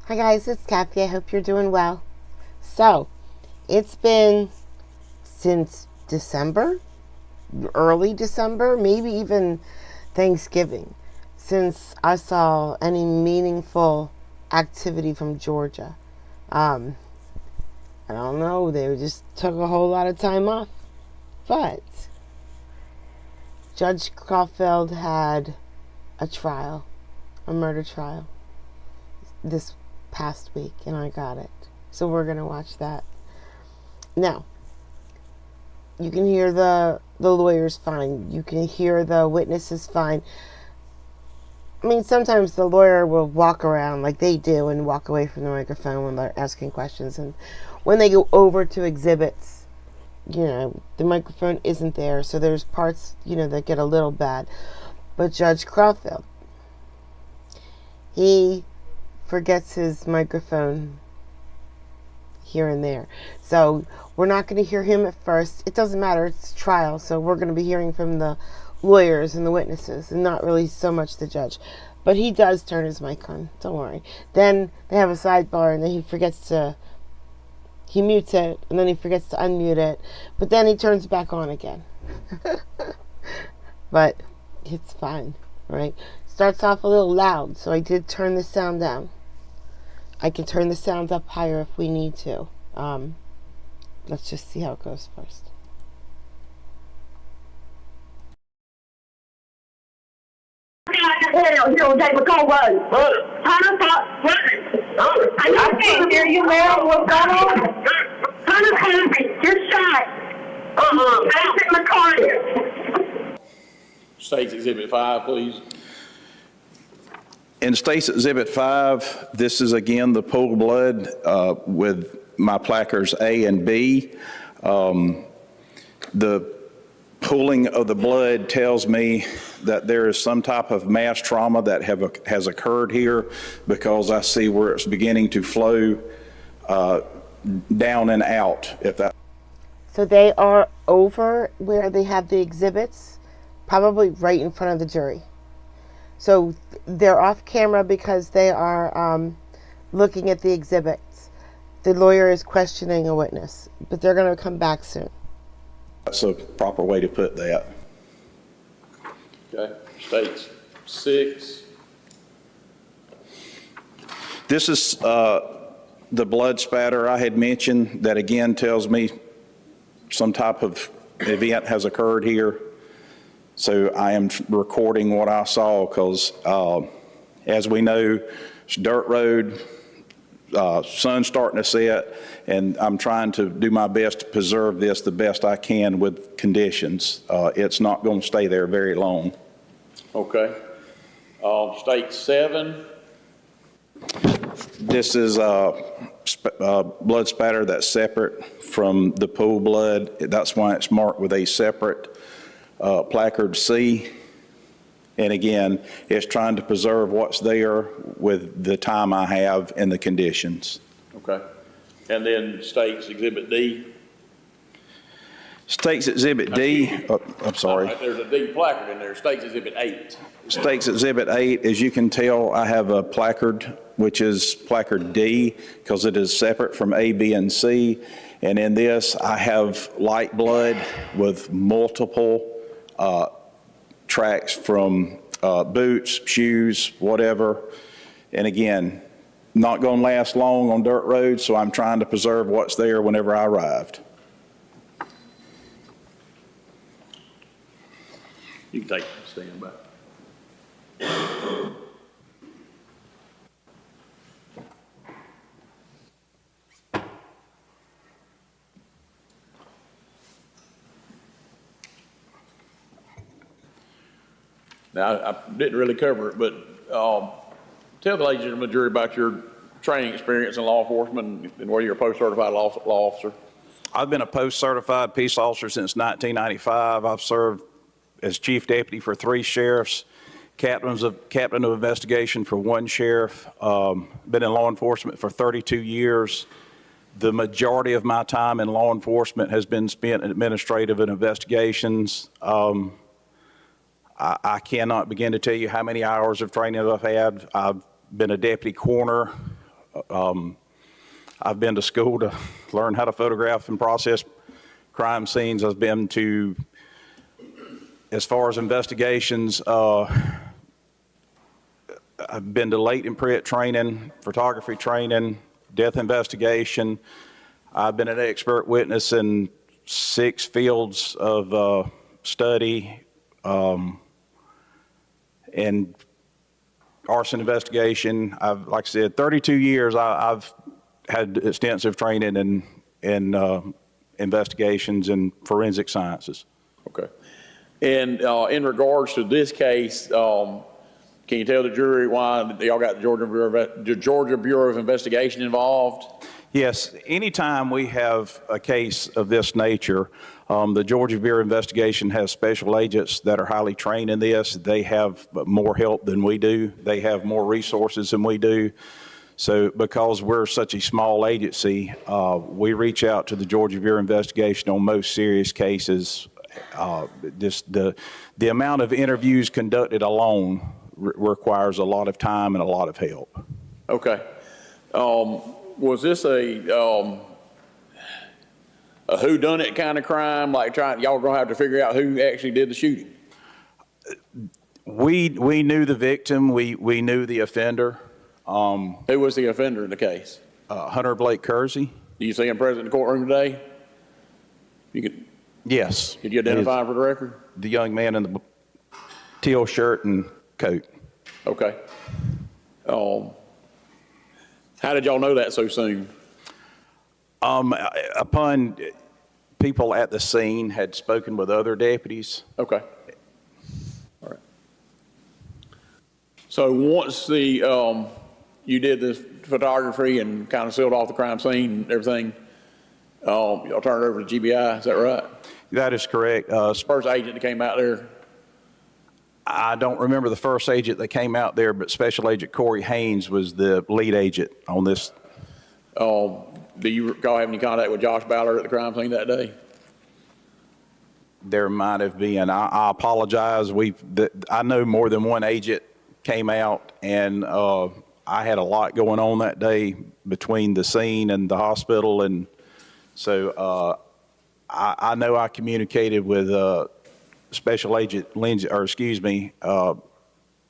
Hi guys, it's Kathy. I hope you're doing well. So, it's been since December, early December, maybe even Thanksgiving, since I saw any meaningful activity from Georgia. I don't know, they just took a whole lot of time off. But Judge Caulfield had a trial, a murder trial, this past week, and I got it. So we're going to watch that. Now, you can hear the lawyers fine. You can hear the witnesses fine. I mean, sometimes the lawyer will walk around like they do and walk away from the microphone when they're asking questions. And when they go over to exhibits, the microphone isn't there. So there's parts, that get a little bad. But Judge Caulfield, he forgets his microphone here and there. So we're not going to hear him at first. It doesn't matter. It's a trial. So we're going to be hearing from the lawyers and the witnesses and not really so much the judge. But he does turn his mic on. Don't worry. Then they have a sidebar and then he mutes it and then he forgets to unmute it. But then he turns it back on again. But it's fine, right? Starts off a little loud. So I did turn the sound down. I can turn the sound up higher if we need to. Let's just see how it goes first. I can't hear you, ma'am. What's going on? You're shot. I'm in the car. State's Exhibit 5, please. In State's Exhibit 5, this is again the pool blood with my placards A and B. The pooling of the blood tells me that there is some type of mass trauma that has occurred here, because I see where it's beginning to flow down and out. So they are over where they have the exhibits, probably right in front of the jury. So they're off camera because they are looking at the exhibits. The lawyer is questioning a witness, but they're going to come back soon. That's a proper way to put that. Okay. State's 6. This is the blood spatter I had mentioned that again tells me some type of event has occurred here. So I am recording what I saw because, as we know, it's a dirt road, sun's starting to set, and I'm trying to do my best to preserve this the best I can with conditions. It's not going to stay there very long. Okay. State 7. This is blood spatter that's separate from the pool blood. That's why it's marked with a separate placard C, and again, it's trying to preserve what's there with the time I have and the conditions. Okay. And then State's Exhibit D. State's Exhibit D, I'm sorry. There's a D placard in there. State's Exhibit 8. State's Exhibit 8, as you can tell, I have a placard, which is placard D, because it is separate from A, B, and C. And in this, I have light blood with multiple tracks from boots, shoes, whatever. And again, not going to last long on dirt roads, so I'm trying to preserve what's there whenever I arrived. You can take it, stand back. Now, I didn't really cover it, but tell the ladies and the jury about your training experience in law enforcement and whether you're a post-certified law officer. I've been a post-certified peace officer since 1995. I've served as chief deputy for 3 sheriffs, captain of investigation for 1 sheriff, been in law enforcement for 32 years. The majority of my time in law enforcement has been spent in administrative and investigations. I cannot begin to tell you how many hours of training I've had. I've been a deputy coroner, I've been to school to learn how to photograph and process crime scenes. I've been to, as far as investigations, I've been to latent print training, photography training, death investigation. I've been an expert witness in 6 fields of study, and arson investigation. Like I said, 32 years. I've had extensive training in investigations and forensic sciences. Okay. And in regards to this case, can you tell the jury why y'all got the Georgia Bureau of Investigation involved? Yes, anytime we have a case of this nature, the Georgia Bureau of Investigation has special agents that are highly trained in this. They have more help than we do. They have more resources than we do. So because we're such a small agency, we reach out to the Georgia Bureau of Investigation on most serious cases. Just the amount of interviews conducted alone requires a lot of time and a lot of help. Okay. Was this a whodunit kind of crime? Like y'all gonna have to figure out who actually did the shooting? We knew the victim. We knew the offender. Who was the offender in the case? Hunter Blake Kersey. Do you see him present in the courtroom today? Yes. Could you identify him for the record? The young man in the teal shirt and coat. Okay. How did y'all know that so soon? Upon people at the scene had spoken with other deputies. Okay. All right. So once you did this photography and kind of sealed off the crime scene and everything, y'all turned it over to GBI, is that right? That is correct. First agent that came out there? I don't remember the first agent that came out there, but Special Agent Corey Haynes was the lead agent on this. Do you recall having any contact with Josh Ballard at the crime scene that day? There might have been. I apologize. I know more than one agent came out, and I had a lot going on that day between the scene and the hospital, and so I know I communicated with Special Agent Lindsay, or excuse me,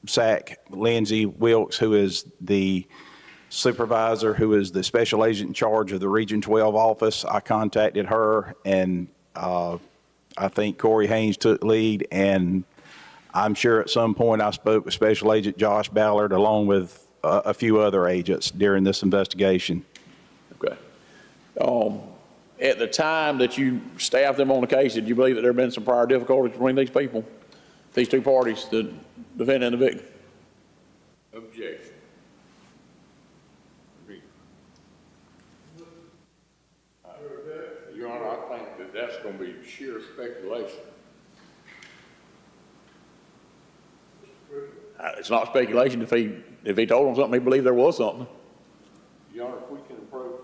SAC Lindsay Wilkes, who is the supervisor, who is the special agent in charge of the Region 12 office. I contacted her, and I think Corey Haynes took lead, and I'm sure at some point I spoke with Special Agent Josh Ballard along with a few other agents during this investigation. Okay. At the time that you staffed them on the case, did you believe that there had been some prior difficulties between these people, these two parties, the defendant and the victim? Objection. Your Honor, I think that that's going to be sheer speculation. It's not speculation. If he told them something, he believed there was something. Your Honor, if we can approach.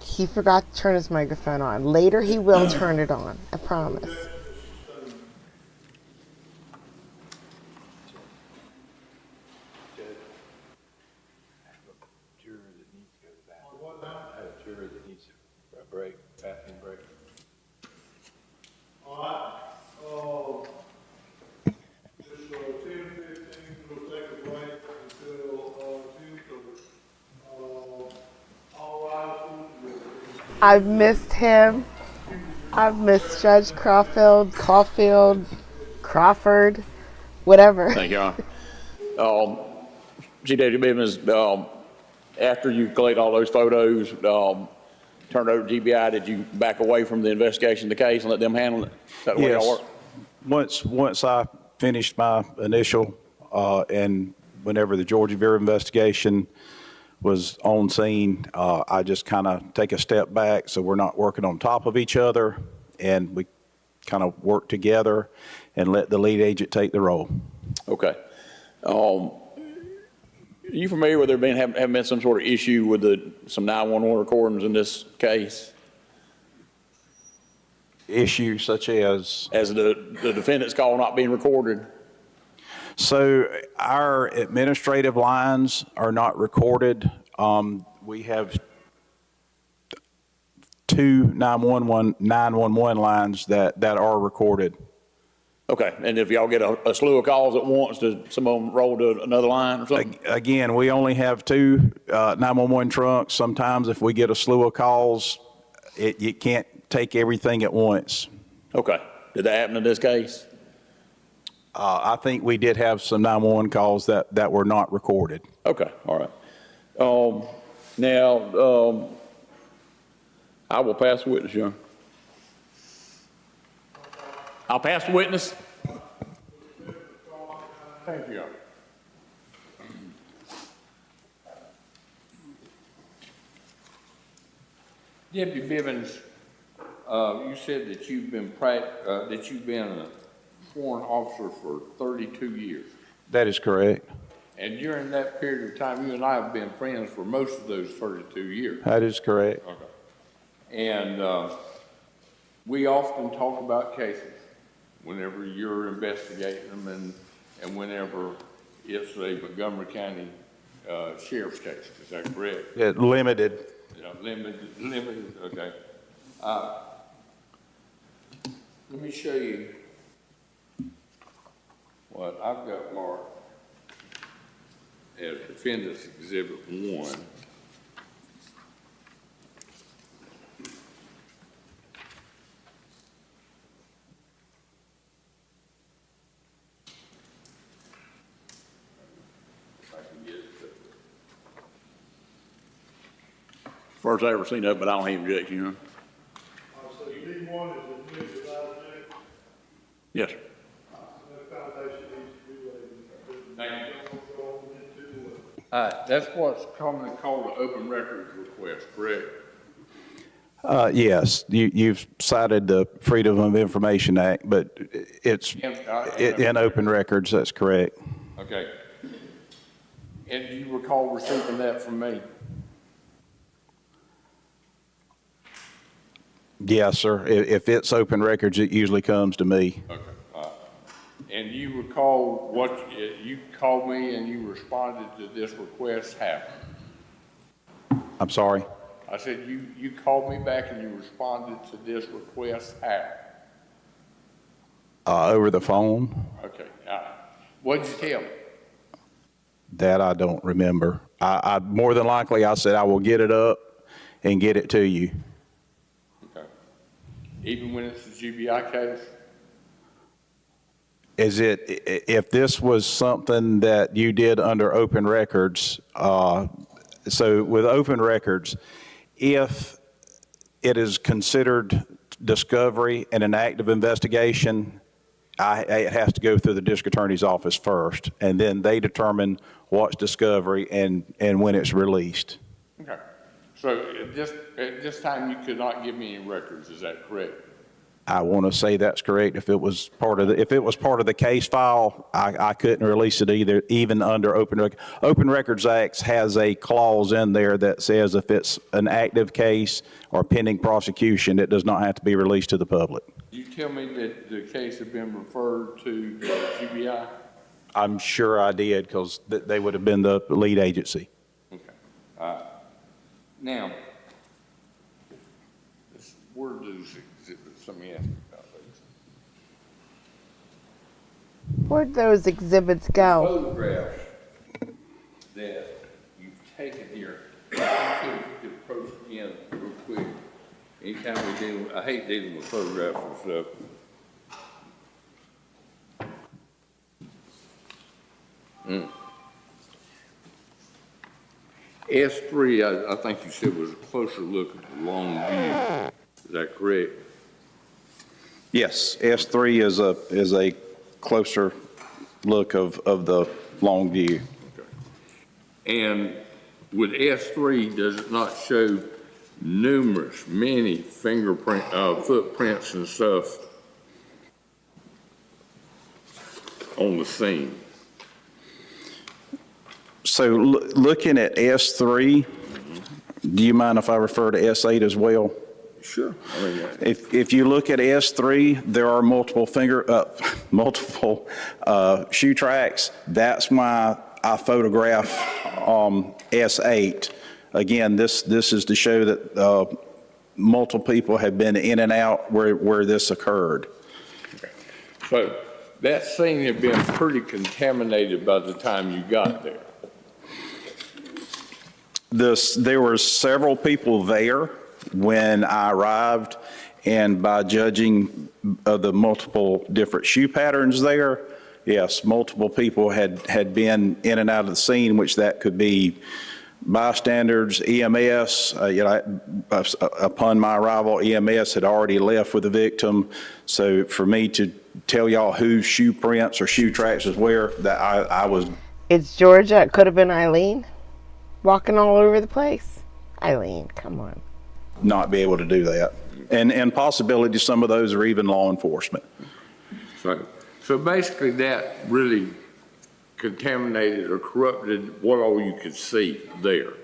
He forgot to turn his microphone on. Later he will turn it on. I promise. Break, bathroom break. All right, it's 10:15, we'll take a break until 10:30. All rise. I've missed him. I've missed Judge Caulfield, Crawford, whatever. Thank you, Your Honor. Chief Deputy Bivens, after you collect all those photos, turned over to GBI, did you back away from the investigation of the case and let them handle it? Is that the way y'all work? Once I finished my initial, and whenever the Georgia Bureau of Investigation was on scene, I just kind of take a step back so we're not working on top of each other, and we kind of work together and let the lead agent take the role. Okay. Are you familiar with there having been some sort of issue with some 911 recordings in this case? issues such as? As the defendant's call not being recorded? So our administrative lines are not recorded. We have two 911 lines that are recorded. Okay, and if y'all get a slew of calls at once, does some of them roll to another line or something? Again, we only have two 911 trunks. Sometimes if we get a slew of calls, you can't take everything at once. Okay, did that happen in this case? I think we did have some 911 calls that were not recorded. Okay, all right. Now, I will pass the witness, Your Honor. I'll pass the witness. Thank you, Your Honor. Deputy Bivens, you said that you've been a sworn officer for 32 years. That is correct. And during that period of time, you and I have been friends for most of those 32 years. That is correct. Okay. And we often talk about cases whenever you're investigating them and whenever it's a Montgomery County Sheriff's case. Is that correct? Limited. Yeah, limited, okay. Let me show you what I've got marked as Defendant's Exhibit 1. If I can get it to First I ever seen that, but I don't have objection, Your Honor. So D1 is admitted without objection. Yes, sir. No foundation needs to be laid. Thank you. Go on into the That's what's commonly called an open records request, correct? Yes, you've cited the Freedom of Information Act, but it's in open records. That's correct. Okay. And do you recall receiving that from me? Yes, sir. If it's open records, it usually comes to me. Okay. And you recall what, you called me and you responded to this request happened? I'm sorry. I said, you called me back and you responded to this request happened? Over the phone? Okay. What'd you tell me? That I don't remember. I more than likely, I said I will get it up and get it to you. Okay. Even when it's a GBI case? If this was something that you did under open records, so with open records, if it is considered discovery and an active investigation, it has to go through the district attorney's office first, and then they determine what's discovery and when it's released. Okay. So at this time, you could not give me any records, is that correct? I want to say that's correct. If it was part of the case file, I couldn't release it either, even under Open Records Act has a clause in there that says if it's an active case or pending prosecution, it does not have to be released to the public. You tell me that the case had been referred to GBI? I'm sure I did, because they would have been the lead agency. Okay. Now, where do these exhibits, let me ask you about these. Where'd those exhibits go? Photographs that you've taken here, I think you could approach again real quick. Anytime we deal, I hate dealing with photographs and stuff. S3, I think you said was a closer look at the long view. Is that correct? Yes, S3 is a closer look of the long view. Okay. And with S3, does it not show many fingerprint, footprints and stuff on the scene? So looking at S3, do you mind if I refer to S8 as well? Sure. I mean, If you look at S3, there are multiple shoe tracks. That's why I photograph S8. Again, this is to show that multiple people have been in and out where this occurred. so that scene had been pretty contaminated by the time you got there. There were several people there when I arrived, and by judging the multiple different shoe patterns there, yes, multiple people had been in and out of the scene, which that could be bystanders, EMS. Upon my arrival, EMS had already left with the victim. So for me to tell y'all whose shoe prints or shoe tracks was where, that I was. It's Georgia. It could have been Eileen walking all over the place. Eileen, come on. Not be able to do that. And possibility some of those are even law enforcement. So basically that really contaminated or corrupted what all you could see there.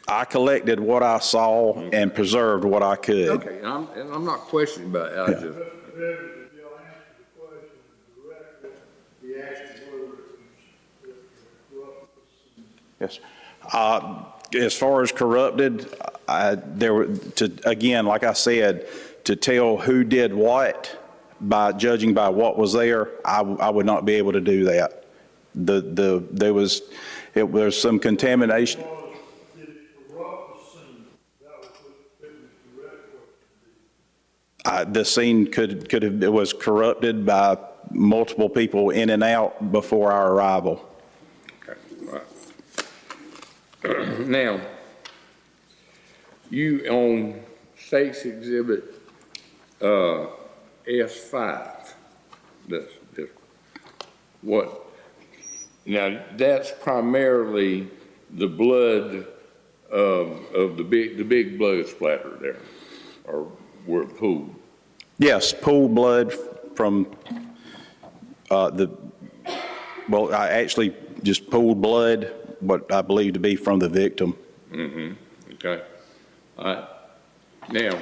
I collected what I saw and preserved what I could. Okay, and I'm not questioning about it. I just, If y'all answer the question directly, he asked whether it was corrupt. Yes. As far as corrupted, again, like I said, to tell who did what by judging by what was there, I would not be able to do that. There was some contamination. Did it corrupt the scene? That was what the direct question. The scene it was corrupted by multiple people in and out before our arrival. okay, all right. Now, you on State's Exhibit S5, that's what? Now, that's primarily the blood of the big blood splatter there, or where it pooled. Yes, pooled blood from I actually just pooled blood, what I believe to be from the victim. Okay. All right. Now,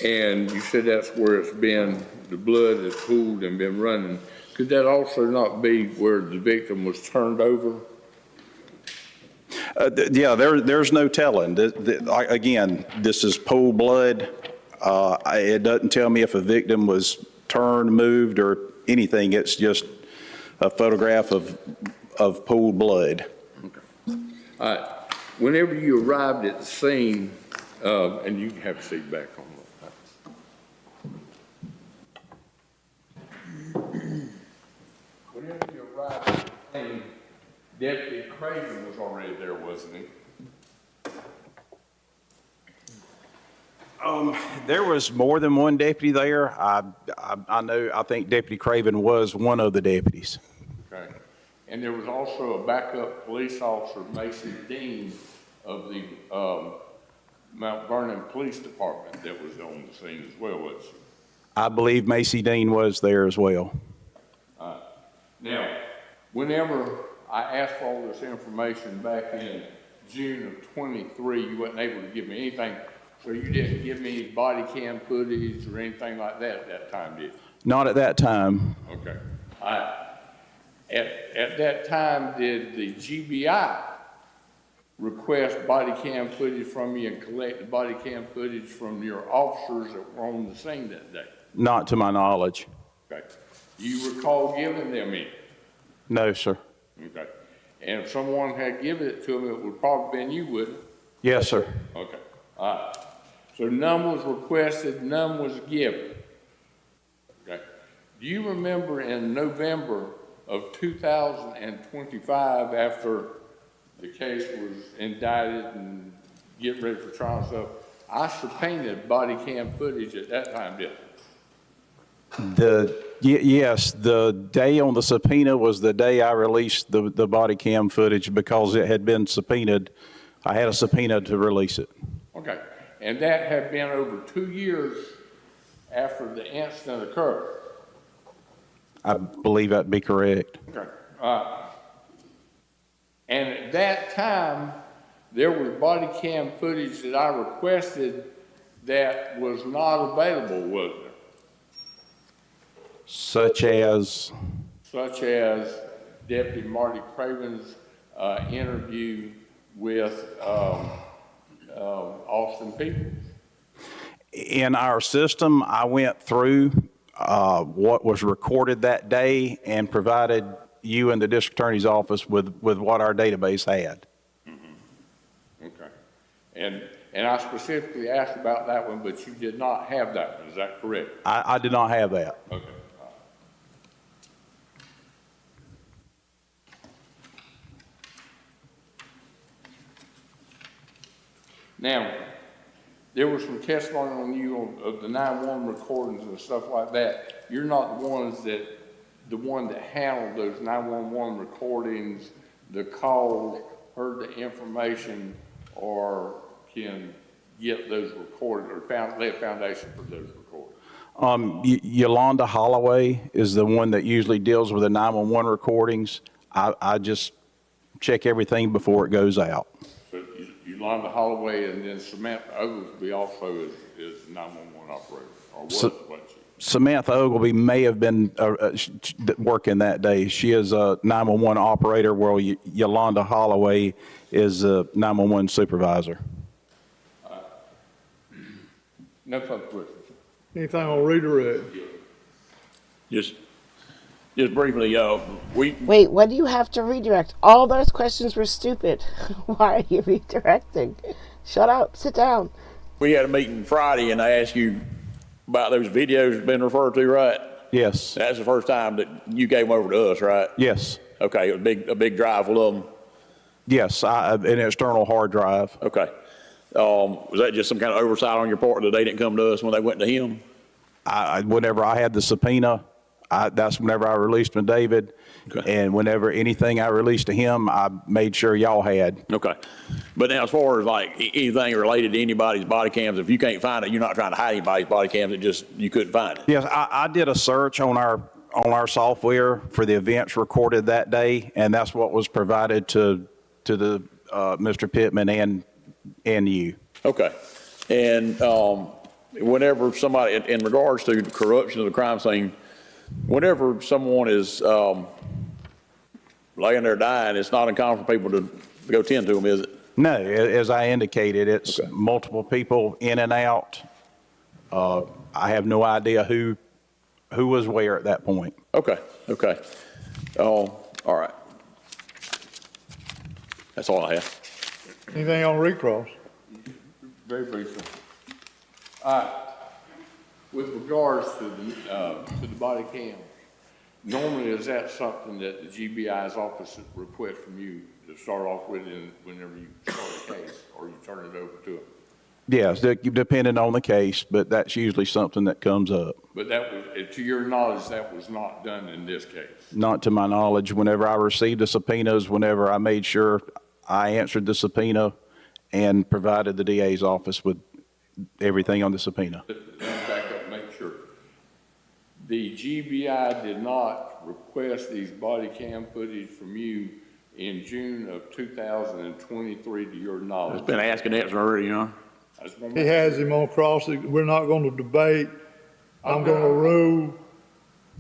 and you said that's where it's been, the blood has pooled and been running. Could that also not be where the victim was turned over? Yeah, there's no telling. Again, this is pooled blood. It doesn't tell me if a victim was turned, moved, or anything. It's just a photograph of pooled blood. Okay. All right. Whenever you arrived at the scene, and you can have a seat back on. Whenever you arrived at the scene, Deputy Craven was already there, wasn't he? There was more than one deputy there. I think Deputy Craven was one of the deputies. Okay. And there was also a backup police officer, Macy Dean, of the Mount Vernon Police Department that was on the scene as well, wasn't she? I believe Macy Dean was there as well. Now, whenever I asked for all this information back in June of 23, you wasn't able to give me anything, so you didn't give me any body cam footage or anything like that at that time, did you? Not at that time. Okay. At that time, did the GBI request body cam footage from you and collect the body cam footage from your officers that were on the scene that day? Not to my knowledge. Okay. Do you recall giving them any? No, sir. Okay. And if someone had given it to them, it would probably been you, wouldn't it? Yes, sir. Okay. All right. So none was requested, none was given. Okay. Do you remember in November of 2025, after the case was indicted and getting ready for trial and stuff, I subpoenaed body cam footage at that time, didn't I? Yes, the day on the subpoena was the day I released the body cam footage because it had been subpoenaed. I had a subpoena to release it. Okay. And that had been over 2 years after the incident occurred. I believe that'd be correct. Okay. And at that time, there was body cam footage that I requested that was not available, was there? Such as, Such as Deputy Marty Craven's interview with Austin Peoples. in our system, I went through what was recorded that day and provided you and the district attorney's office with what our database had. Okay. And I specifically asked about that one, but you did not have that one, is that correct? I did not have that. Okay. Now, there was some testimony on you of the 911 recordings and stuff like that. You're not the one that handled those 911 recordings, the calls, heard the information, or can get those recorded or lay a foundation for those recordings. Yolanda Holloway is the one that usually deals with the 911 recordings. I just check everything before it goes out. So Yolanda Holloway and then Samantha Oglesby also is 911 operator, or was, wasn't she? Samantha Ogilvy may have been working that day. She is a 911 operator, while Yolanda Holloway is a 911 supervisor. No further questions. Anything on redirect? Just briefly, Wait, what do you have to redirect? All those questions were stupid. Why are you redirecting? Shut up, sit down. we had a meeting Friday and I asked you about those videos that's been referred to, right? Yes. That's the first time that you gave them over to us, right? Yes. Okay, a big drive full of them. Yes, an external hard drive. Okay. Was that just some kind of oversight on your part that they didn't come to us when they went to him? Whenever I had the subpoena, that's whenever I released to David. Okay. And whenever anything I released to him, I made sure y'all had. Okay. But now as far as like anything related to anybody's body cams, if you can't find it, you're not trying to hide anybody's body cams, it just, you couldn't find it. Yes, I did a search on our software for the events recorded that day, and that's what was provided to the Mr. Pittman and you. Okay. And whenever somebody, in regards to corruption of the crime scene, whenever someone is laying there dying, it's not uncommon for people to go tend to them, is it? No, as I indicated, it's Okay. multiple people in and out. I have no idea who was where at that point. Okay, okay. All right. That's all I have. Anything on recross? Very briefly. With regards to the body cam, normally is that something that the GBI's office requests from you to start off with whenever you start a case, or you turn it over to them? Yes, depending on the case, but that's usually something that comes up. But that was, to your knowledge, that was not done in this case? Not to my knowledge. Whenever I received the subpoenas, whenever I made sure I answered the subpoena and provided the DA's office with everything on the subpoena. Let me back up and make sure. The GBI did not request these body cam footage from you in June of 2023, to your knowledge? Been asking that already, huh? I just wanna He make has sure. him on we're not gonna debate. I'm gonna rule.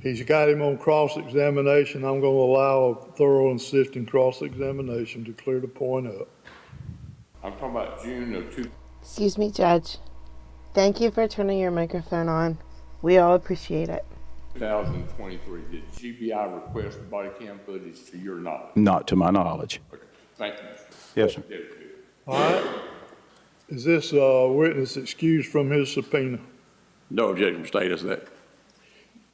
He's got him on cross-examination. I'm gonna allow a thorough and sifting cross-examination to clear the point up. I'm talking about June of Excuse me, Judge. Thank you for turning your microphone on. We all appreciate it. 2023. Did GBI request the body cam footage to your knowledge? Not to my knowledge. Okay, thank you, Mr. Yes, sir. Deputy. All right? Is this witness excused from his subpoena? No objection from status to that.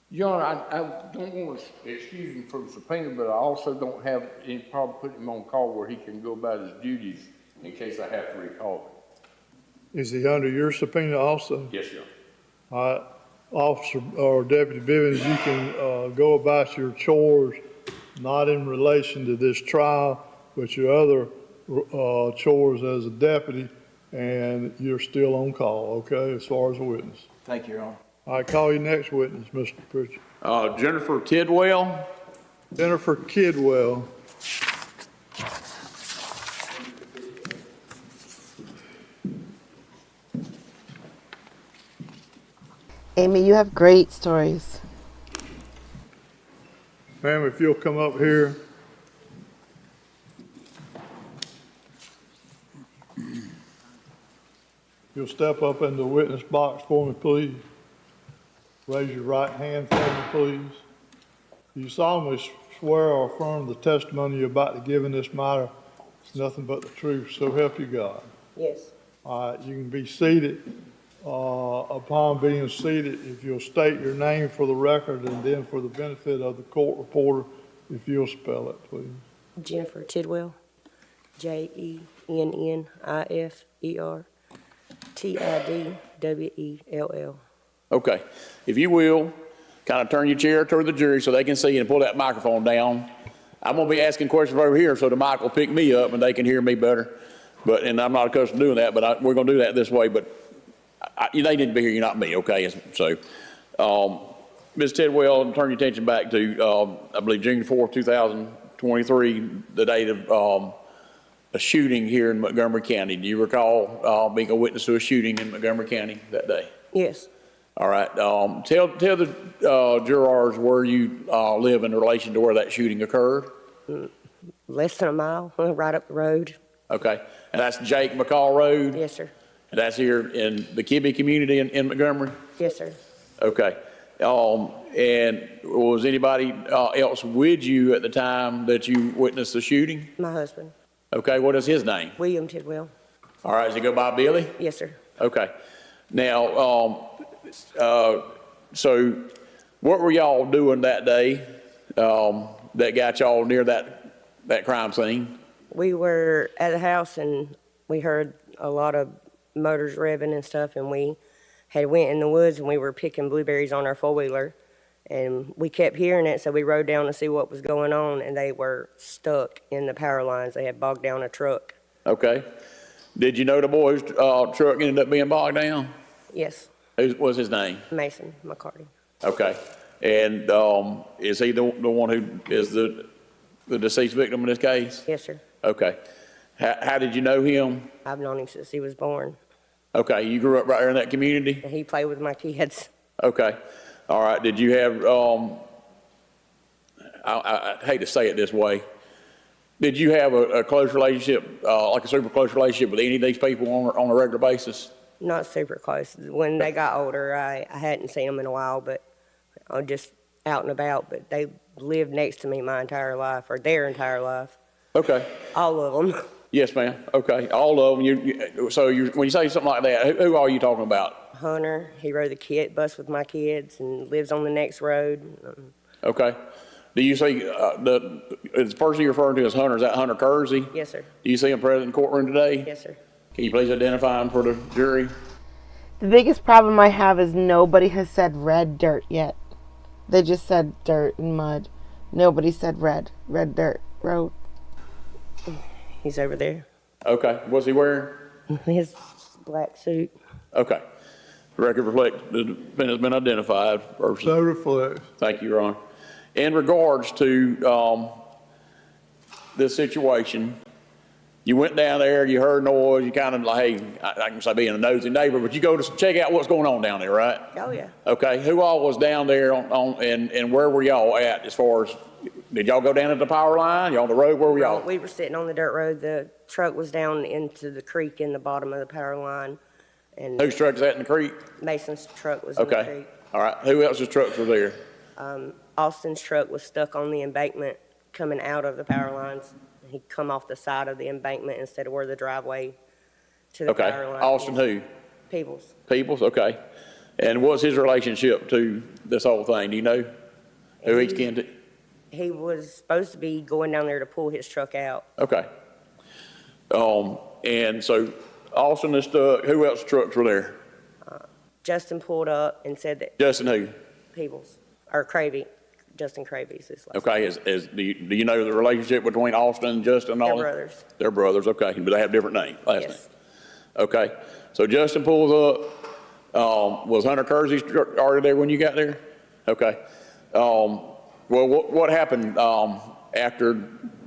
Your Honor, I don't want to excuse him from subpoena, but I also don't have any problem putting him on call where he can go about his duties in case I have to recall him. Is he under your subpoena also? Yes, Your Honor. All right, Officer or Deputy Bivens, you can go about your chores, not in relation to this trial, but your other chores as a deputy, and you're still on call, okay, as far as a witness. Thank you, Your Honor. All right, call your next witness, Mr. Pritchard. Jennifer Tidwell. Jennifer Kidwell. Amy, you have great stories. Ma'am, if you'll come up here. You'll step up in the witness box for me, please. Raise your right hand for me, please. You solemnly swear or affirm the testimony you're about to give in this matter is nothing but the truth, so help you God. Yes. All right, you can be seated. Upon being seated, if you'll state your name for the record and then for the benefit of the court reporter, if you'll spell it, please. Jennifer Tidwell, JENNIFER Okay. If you will, kind of turn your chair toward the jury so they can see you and pull that microphone down. I'm going to be asking questions over here so the mic will pick me up and they can hear me better. And I'm not accustomed to doing that, but we're going to do that this way. But they need to be here, you're not me, okay? So, Ms. Tidwell, turn your attention back to, I believe, June 4th, 2023, the date of a shooting here in Montgomery County. Do you recall being a witness to a shooting in Montgomery County that day? Yes. All right. Tell the jurors where you live in relation to where that shooting occurred. Less than a mile, right up the road. Okay. And that's Jake McCall Road? Yes, sir. And that's here in the Kibbe community in Montgomery? Yes, sir. Okay. And was anybody else with you at the time that you witnessed the shooting? My husband, Okay. What is his name? William Tidwell. All right. Does he go by Billy? Yes, sir. Okay. Now, so what were y'all doing that day that got y'all near that crime scene? We were at the house and we heard a lot of motors revving and stuff, and we had went in the woods and we were picking blueberries on our four-wheeler, and we kept hearing it, so we rode down to see what was going on, and they were stuck in the power lines. They had bogged down a truck. Okay. Did you know the boy's truck ended up being bogged down? Yes. Who was his name? Mason McCarty. Okay. And is he the one who is the deceased victim in this case? Yes, sir. Okay. How did you know him? I've known him since he was born. Okay. You grew up right here in that community? And he played with my kids. Okay. All right. Did you have, I hate to say it this way, did you have a close relationship, like a super close relationship with any of these people on a regular basis? Not super close. When they got older, I hadn't seen them in a while, but I was just out and about. But they lived next to me my entire life, or their entire life. Okay. All of them. Yes, ma'am. Okay. All of them. When you say something like that, who are you talking about? Hunter, he rode the bus with my kids and lives on the next road. Okay. Do you see the person you're referring to as Hunter? Is that Hunter Kersey? Yes, sir. Do you see him present in the courtroom today? Yes, sir. Can you please identify him for the jury? The biggest problem I have is nobody has said red dirt yet. They just said dirt and mud. Nobody said red dirt road. He's over there. Okay. What's he wearing? His black suit. Okay. The record reflects the defendant's been identified. Person. So reflects. Thank you, Your Honor. In regards to this situation, you went down there, you heard noise, you kind of like, hey, I can say being a nosy neighbor, but you go to check out what's going on down there, right? Oh, yeah. Okay. Who all was down there and where were y'all at as far as, did y'all go down to the power line? Y'all on the road? Where were y'all? We were sitting on the dirt road. The truck was down into the creek in the bottom of the power line. And Whose truck is that in the creek? Mason's truck was in the Okay. creek. All right. Who else's trucks were there? Austin's truck was stuck on the embankment coming out of the power lines. He come off the side of the embankment instead of where the driveway to the Okay. power line Austin is. who? Peoples. Peoples? Okay. And what's his relationship to this whole thing? Do you know who he's kin to? He was supposed to be going down there to pull his truck out. Okay. And so Austin is stuck. Who else trucks were there? Justin pulled up and said that Justin who? Peoples, or Cravey, Justin Cravey's his last Okay. Do you know the relationship between Austin and Justin? And all They're that? brothers. They're brothers. Okay. But they have different names. Last Yes. name. Okay. So Justin pulls up. Was Hunter Kersey's truck already there when you got there? Okay. Well, what happened after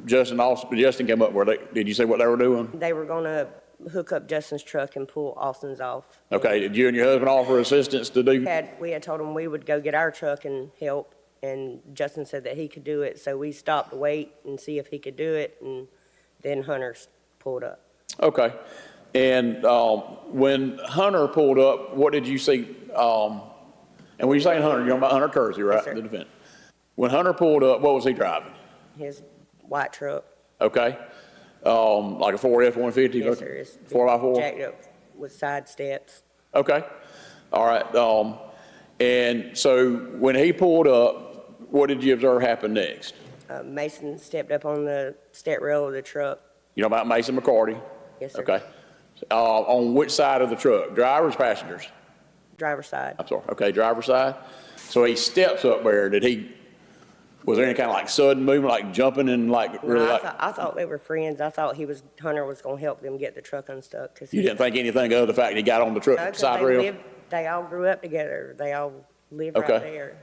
Justin came up? Did you say what they were doing? They were going to hook up Justin's truck and pull Austin's off. Okay, did you and your husband offer assistance to do? We had told him we would go get our truck and help, and Justin said that he could do it, so we stopped to wait and see if he could do it, and then Hunter pulled up. Okay. And when Hunter pulled up, what did you see? And when you say Hunter, you're talking about Hunter Kersey, right? Yes, sir. The defendant. When Hunter pulled up, what was he driving? His white truck. Okay. Like a Ford F-150? Yes, sir. It's 4x4? jacked up with side steps. Okay. All right. And so when he pulled up, what did you observe happen next? Mason stepped up on the step rail of the truck. You know about Mason McCarty? Yes, sir. Okay. On which side of the truck? Drivers, passengers? Driver's side. I'm sorry. Okay, driver's side. So he steps up there. Was there any kind of like sudden movement, like jumping and like really like? I thought they were friends. I thought Hunter was gonna help them get the truck unstuck. You didn't think anything of the fact he got on the truck side rail? They all grew up together. They all lived Okay. right there.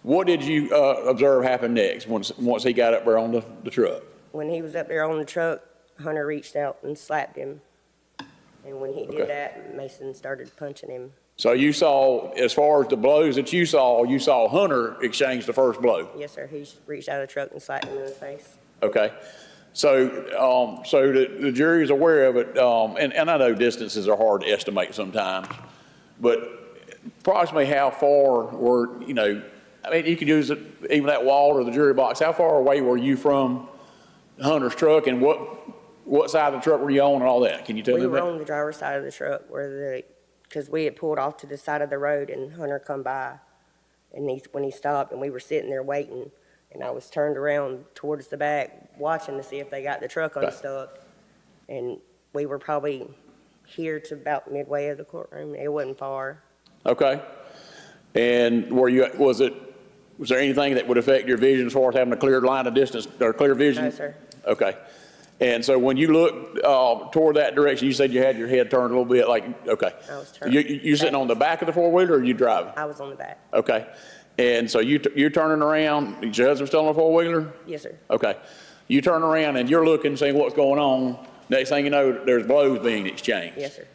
What did you observe happen next once he got up there on the truck? When he was up there on the truck, Hunter reached out and slapped him. And when he Okay. did that, Mason started punching him. So you saw, as far as the blows that you saw Hunter exchange the first blow? Yes, sir. He reached out of the truck and slapped him in the face. Okay. So, the jury is aware of it, and I know distances are hard to estimate sometimes, but approximately how far I mean, you could use it, even that wall or the jury box, how far away were you from Hunter's truck, and what side of the truck were you on and all that? Can you tell me We that? were on the driver's side of the truck because we had pulled off to the side of the road and Hunter come by. And when he stopped and we were sitting there waiting, and I was turned around towards the back watching to see if they got the truck unstuck. And we were probably here to about midway of the courtroom. It wasn't far. Okay. And was there anything that would affect your vision as far as having a clear line of distance or clear vision? No, sir. Okay. And so when you looked toward that direction, you said you had your head turned a little bit, like, okay. I was turned. You sitting on the back of the four-wheeler, or are you driving? I was on the back. Okay. And so you're turning around, is your husband still on the four-wheeler? Yes, sir. Okay. You turn around and you're looking, seeing what's going on. Next thing you know, there's blows being exchanged. Yes, sir.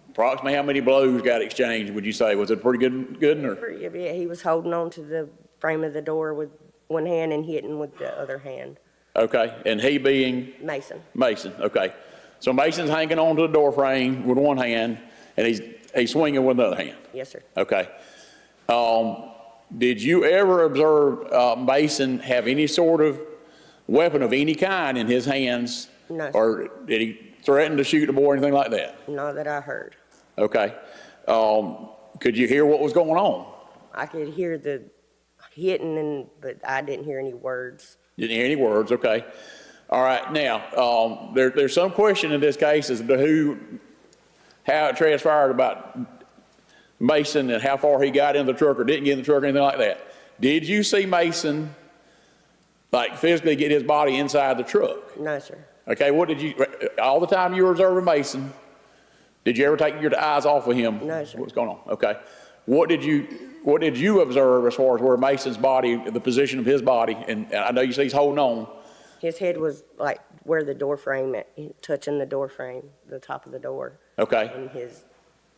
Approximately how many blows got exchanged, would you say? Was it a pretty good one, or? Yeah, he was holding on to the frame of the door with one hand and hitting with the other hand. Okay. And he being? Mason. Mason, okay. So Mason's hanging onto the door frame with one hand, and he's swinging with the other hand. Yes, sir. Okay. Did you ever observe Mason have any sort of weapon of any kind in his hands? No, sir. Or did he threaten to shoot the boy or anything like that? Not that I heard. Okay. Could you hear what was going on? I could hear the hitting, but I didn't hear any words. Didn't hear any words, okay. All right, now, there's some question in this case as to how it transpired about Mason and how far he got in the truck or didn't get in the truck or anything like that. Did you see Mason, like, physically get his body inside the truck? No, sir. Okay, all the time you were observing Mason, did you ever take your eyes off of him? No, sir. What's going on? Okay. What did you observe as far as where Mason's body, the position of his body, and I know you say he's holding on. His head was like where the door frame, touching the door frame, the top of the door. Okay. And his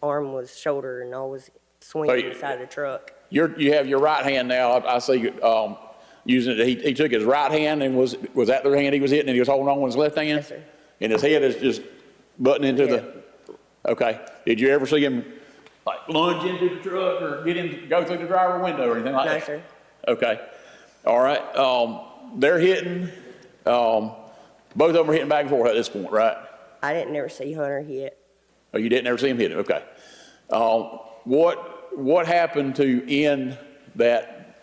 arm was shoulder and all was swinging inside the truck. You have your right hand now. I see you using it. He took his right hand and was that the hand he was hitting and he was holding on with his left hand? Yes, sir. And his head is just butting into okay. Did you ever see him like lunge into the truck or go through the driver window or anything like that? No, sir. Okay. All right. They're hitting, both of them are hitting back and forth at this point, right? I didn't ever see Hunter hit. Oh, you didn't ever see him hit it? Okay. What happened to end that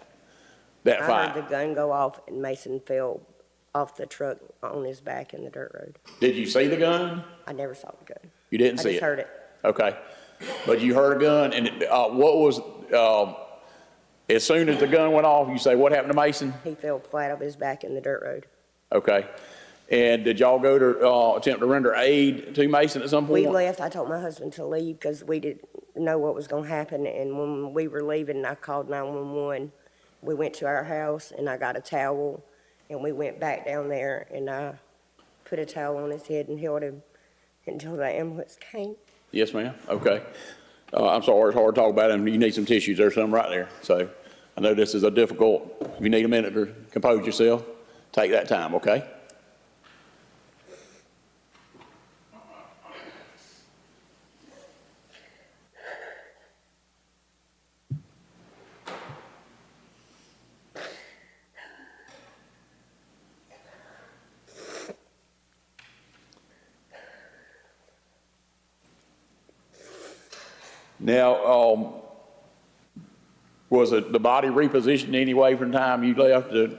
I fight? heard the gun go off and Mason fell off the truck on his back in the dirt road. Did you see the gun? I never saw the gun. You didn't I see just it? heard it. Okay. But you heard a gun, and as soon as the gun went off, you say, what happened to Mason? He fell flat on his back in the dirt road. Okay. And did y'all go to attempt to render aid to Mason at some point? We left. I told my husband to leave because we didn't know what was going to happen. And when we were leaving, I called 911. We went to our house, and I got a towel, and we went back down there, and I put a towel on his head and held him until the ambulance came. Yes, ma'am. Okay. I'm sorry, it's hard to talk about it. You need some tissues. There's some right there. So I know this is a difficult, if you need a minute to compose yourself, take that time, okay? Now, was it the body repositioned in any way from the time you left to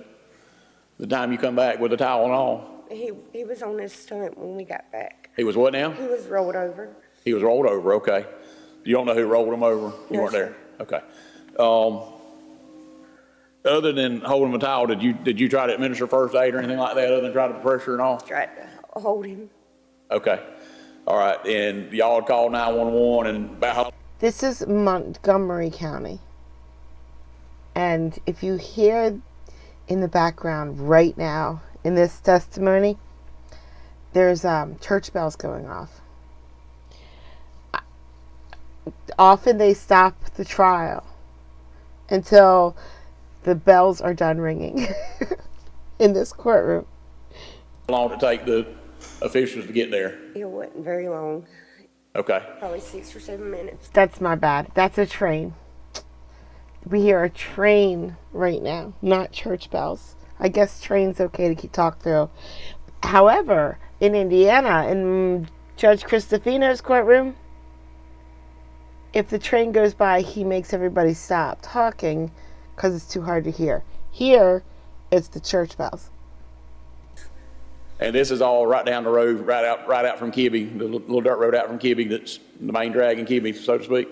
the time you come back with the towel and all? He was on his stomach when we got back. He was what now? He was rolled over. He was rolled over, okay. You don't know who rolled him over? You No, weren't there? sir. Okay. Other than holding him a towel, did you try to administer first aid or anything like that, other than try to pressure and all? Tried to hold him. Okay. All right. And y'all had called 911 and about how? This is Montgomery County. And if you hear in the background right now in this testimony, there's church bells going off. Often they stop the trial until the bells are done ringing in this courtroom. How long did it take the officials to get there? It wasn't very long, Okay. probably 6 or 7 minutes. That's my bad. That's a train. We hear a train right now, not church bells. I guess train's okay to talk through. However, in Indiana, in Judge Cristofino's courtroom, if the train goes by, he makes everybody stop talking because it's too hard to hear. Here, it's the church bells. And this is all right down the road, right out from Kibbe, the little dirt road out from Kibbe that's the main drag in Kibbe, so to speak?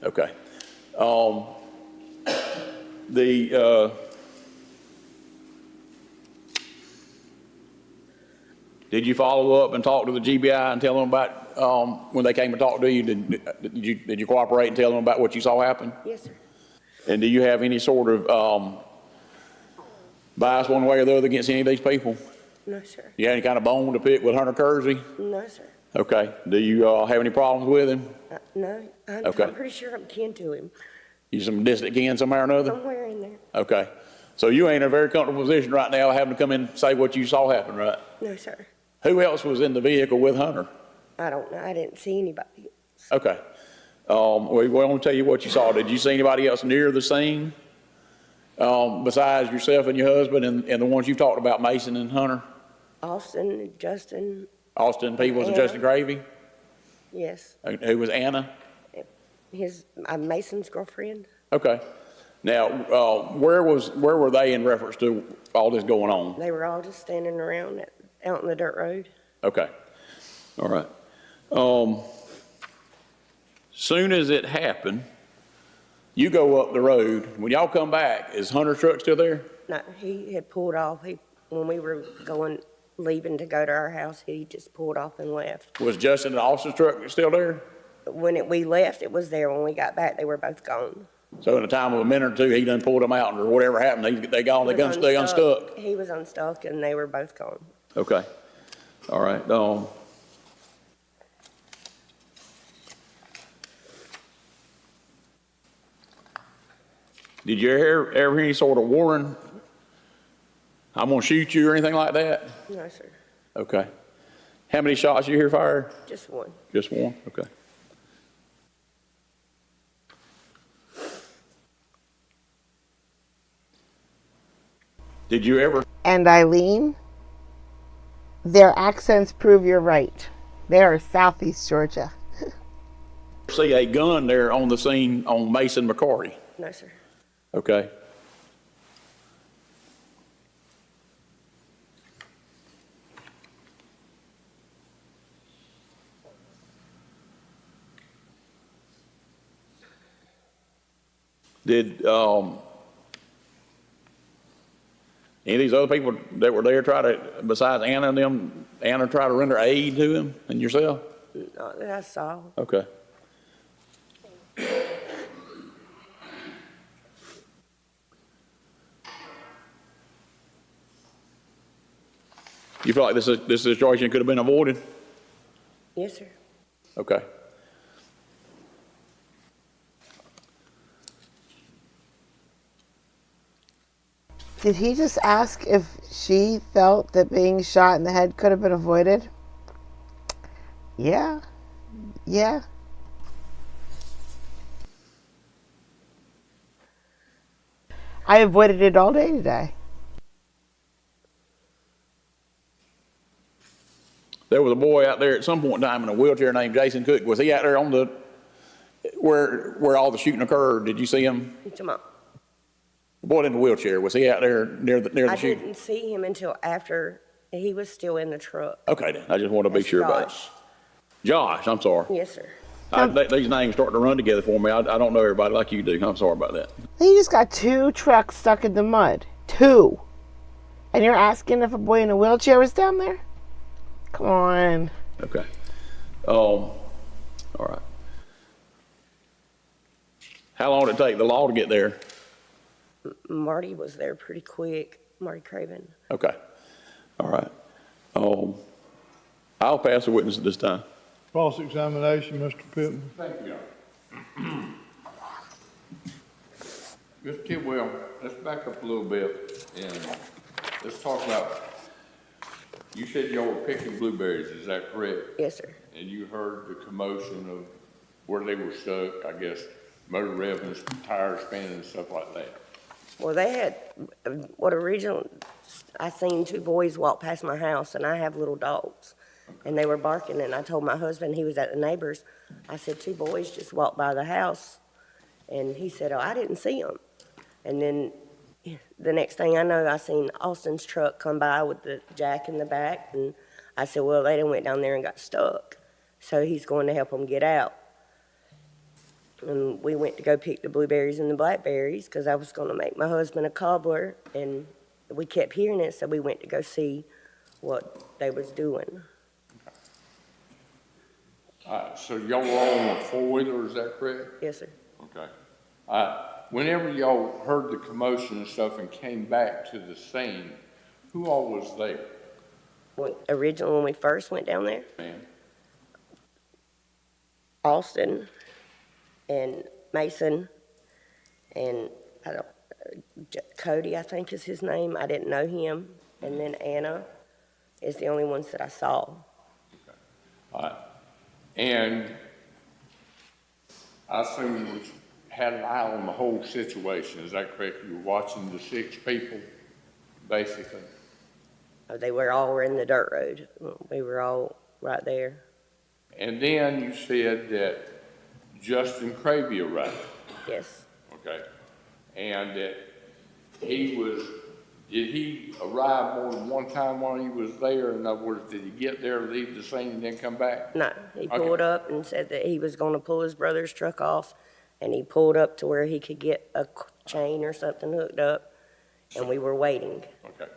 Okay. Did you follow up and talk to the GBI and tell them about, when they came and talked to you, did you cooperate and tell them about what you saw happen? Yes, sir. And do you have any sort of bias one way or the other against any of these people? No, sir. You have any kind of bone to pick with Hunter Kersey? No, sir. Okay. Do you have any problems with him? No, Okay. I'm pretty sure I'm kin to him. You some distant kin somewhere or another? Somewhere in there. Okay. So you ain't in a very comfortable position right now having to come in and say what you saw happen, right? No, sir. Who else was in the vehicle with Hunter? I don't know. I didn't see anybody. Okay. We want to tell you what you saw. Did you see anybody else near the scene besides yourself and your husband and the ones you've talked about, Mason and Hunter? Austin, Justin, Austin Peebles and Anna. Justin Gravy? yes. Who was Anna? Mason's girlfriend. Okay. Now, where were they in reference to all this going on? They were all just standing around out on the dirt road. Okay. All right. Soon as it happened, you go up the road. When y'all come back, is Hunter's truck still there? No, he had pulled off. When we were leaving to go to our house, he just pulled off and left. Was Justin and Austin's truck still there? When we left, it was there. When we got back, they were both gone. So in a time of a minute or two, he done pulled them out, or whatever happened, they gone, they unstuck. He was unstuck, and they were both gone. Okay. All right. Did you ever hear any sort of warning? I'm gonna shoot you or anything like that? No, sir. Okay. How many shots you hear fired? Just one. Just one? Okay. Did you ever And Eileen, their accents prove you're right. They are Southeast Georgia. see a gun there on the scene on Mason McCarty? No, sir. Okay. Did any of these other people that were there try to, besides Anna and them, Anna try to render aid to him and yourself? Not that I saw. Okay. You feel like this situation could have been avoided? Yes, sir. Okay. Did he just ask if she felt that being shot in the head could have been avoided? Yeah. Yeah. I avoided it all day today. There was a boy out there at some point in time in a wheelchair named Jason Cook. Was he out there on the, where all the shooting occurred? Did you see him? You talking about- The boy in the wheelchair, was he out there near the I shooting? didn't see him until after he was still in the truck. Okay, then, I just want to be That's sure about it. Josh. Josh, I'm sorry. Yes, sir. These names starting to run together for me. I don't know everybody like you do. I'm sorry about that. He just got 2 trucks stuck in the mud. 2. And you're asking if a boy in a wheelchair was down there? Come on. Okay. All right. How long did it take the law to get there? Marty was there pretty quick, Marty Craven. Okay. All right. I'll pass the witness at this time. Cross-examination, Mr. Pittman. Thank you. Mr. Tidwell, let's back up a little bit and let's talk about, you said y'all were picking blueberries, is that correct? Yes, sir. And you heard the commotion of where they were stuck, I guess, motor revving, tires spinning and stuff like that. Well, they had, I seen 2 boys walk past my house, and I have little dogs. And they were barking, and I told my husband, he was at the neighbor's, I said, 2 boys just walked by the house. And he said, oh, I didn't see them. And then the next thing I know, I seen Austin's truck come by with the jack in the back, and I said, well, they done went down there and got stuck. So he's going to help them get out. And we went to go pick the blueberries and the blackberries because I was going to make my husband a cobbler, and we kept hearing it, so we went to go see what they was doing. So y'all were on a four-wheeler, is that correct? Yes, sir. Okay. Whenever y'all heard the commotion and stuff and came back to the scene, who all was there, Originally, when we first went down there, ma'am? Austin and Mason and Cody, I think is his name. I didn't know him. And then Anna is the only ones that I saw. All right. And I assume you had an eye on the whole situation, is that correct? You were watching the 6 people, basically? They were all in the dirt road. We were all right there. And then you said that Justin Cravey arrived, Yes. okay? And that did he arrive more than one time while he was there? In other words, did he get there, leave the scene, and then come back? No, he Okay. pulled up and said that he was going to pull his brother's truck off, and he pulled up to where he could get a chain or something hooked up, and we were waiting. Okay.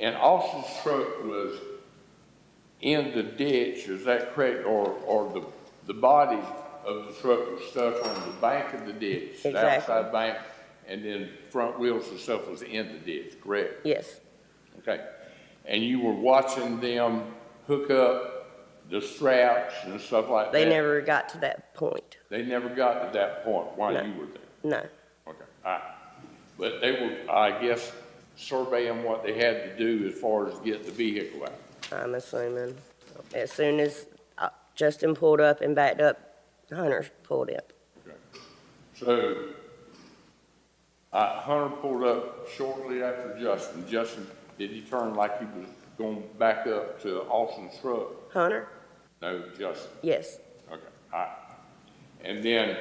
And Austin's truck was in the ditch, is that correct? Or the body of the truck was stuck on the bank of the ditch? The Exactly. outside bank, and then front wheels and stuff was in the ditch, correct? Yes. Okay. And you were watching them hook up the straps and stuff like that? They never got to that point. They never got to that point while No. you were there? No. Okay, all right. But they were, I guess, surveying what they had to do as far as get the vehicle out. I'm assuming. As soon as Justin pulled up and backed up, Hunter pulled up. Okay. So, Hunter pulled up shortly after Justin. Justin, did he turn like he was going back up to Austin's truck? Hunter? No, Justin. Yes. Okay, all right. And then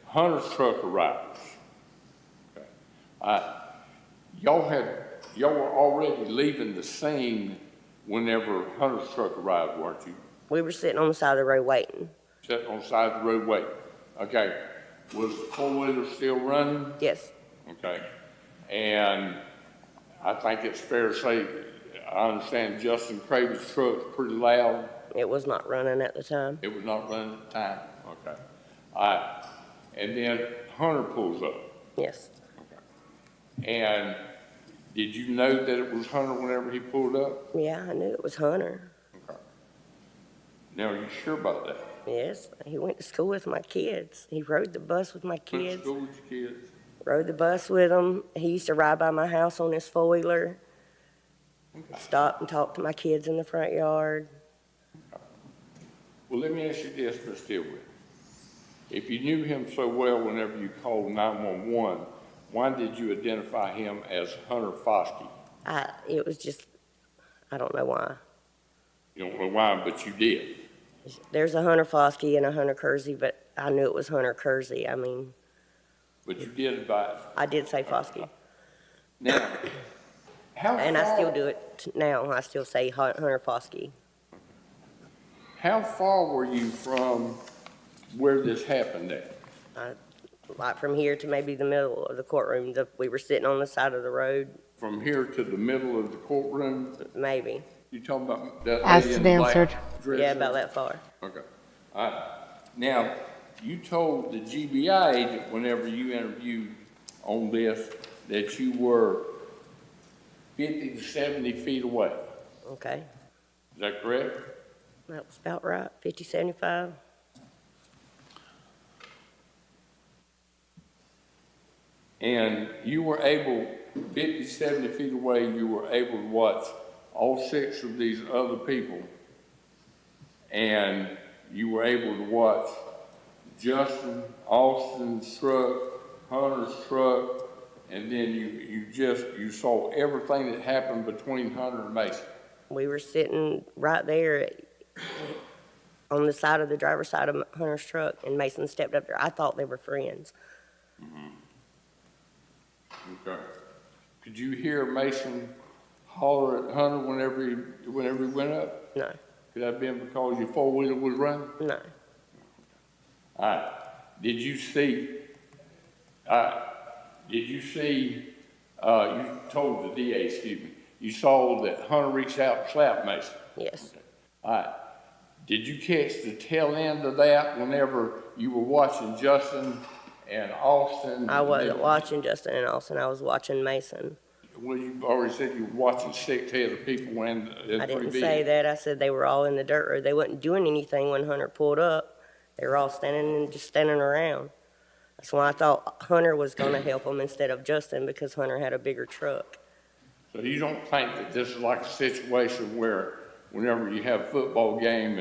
Hunter's truck arrives. Okay. Y'all were already leaving the scene whenever Hunter's truck arrived, weren't you? We were sitting on the side of the road waiting. Sitting on the side of the road waiting. Okay. Was the four-wheeler still running? Yes. Okay. And I think it's fair to say, I understand Justin Craven's truck was pretty loud. It was not running at the time. It was not running at the time. Okay. All right. And then Hunter pulls up. Yes. Okay. And did you know that it was Hunter whenever he pulled up? Yeah, I knew it was Hunter. Okay. Now, are you sure about that? Yes, he went to school with my kids. He rode the bus with my Went to kids, school with your kids? rode the bus with them. He used to ride by my house on his four-wheeler, stop and talk to my kids in the front yard. Well, let me ask you this, Ms. Stillwell. If you knew him so well whenever you called 911, why did you identify him as Hunter Foskey? It was just, I don't know why. You don't know why, but you did. There's a Hunter Foskey and a Hunter Kersey, but I knew it was Hunter Kersey. I mean, But you did advise. I did say Foskey, Now, how and far, I still do it now. I still say Hunter Foskey. How far were you from where this happened at? Like from here to maybe the middle of the courtroom. We were sitting on the side of the road, From here to the middle of the courtroom? maybe. You talking about that Asked lady in and the black answered. dress? Yeah, about that far. Okay. All right. Now, you told the GBI agent whenever you interviewed on this that you were 50 to 70 feet away. Okay, Is that correct? that was about right. 50, 75. And you were able, 50, 70 feet away, you were able to watch all 6 of these other people. And you were able to watch Justin, Austin's truck, Hunter's truck, and then you saw everything that happened between Hunter and Mason. We were sitting right there on the side of the driver's side of Hunter's truck, and Mason stepped up there. I thought they were friends. Okay. Could you hear Mason holler at Hunter whenever he went up? No, Could that have been because your four-wheeler was running? no. All right. Did you see, you told the DA, excuse me, you saw that Hunter reached out and slapped Mason? Yes, All right. Did you catch the tail end of that whenever you were watching Justin and Austin? I wasn't watching Justin and Austin. I was watching Mason. Well, you already said you were watching 6 headed people and I didn't 3 say vehicles. that. I said they were all in the dirt road. They wasn't doing anything when Hunter pulled up. They were all just standing around. That's why I thought Hunter was going to help them instead of Justin, because Hunter had a bigger truck. So you don't think that this is like a situation where whenever you have a football game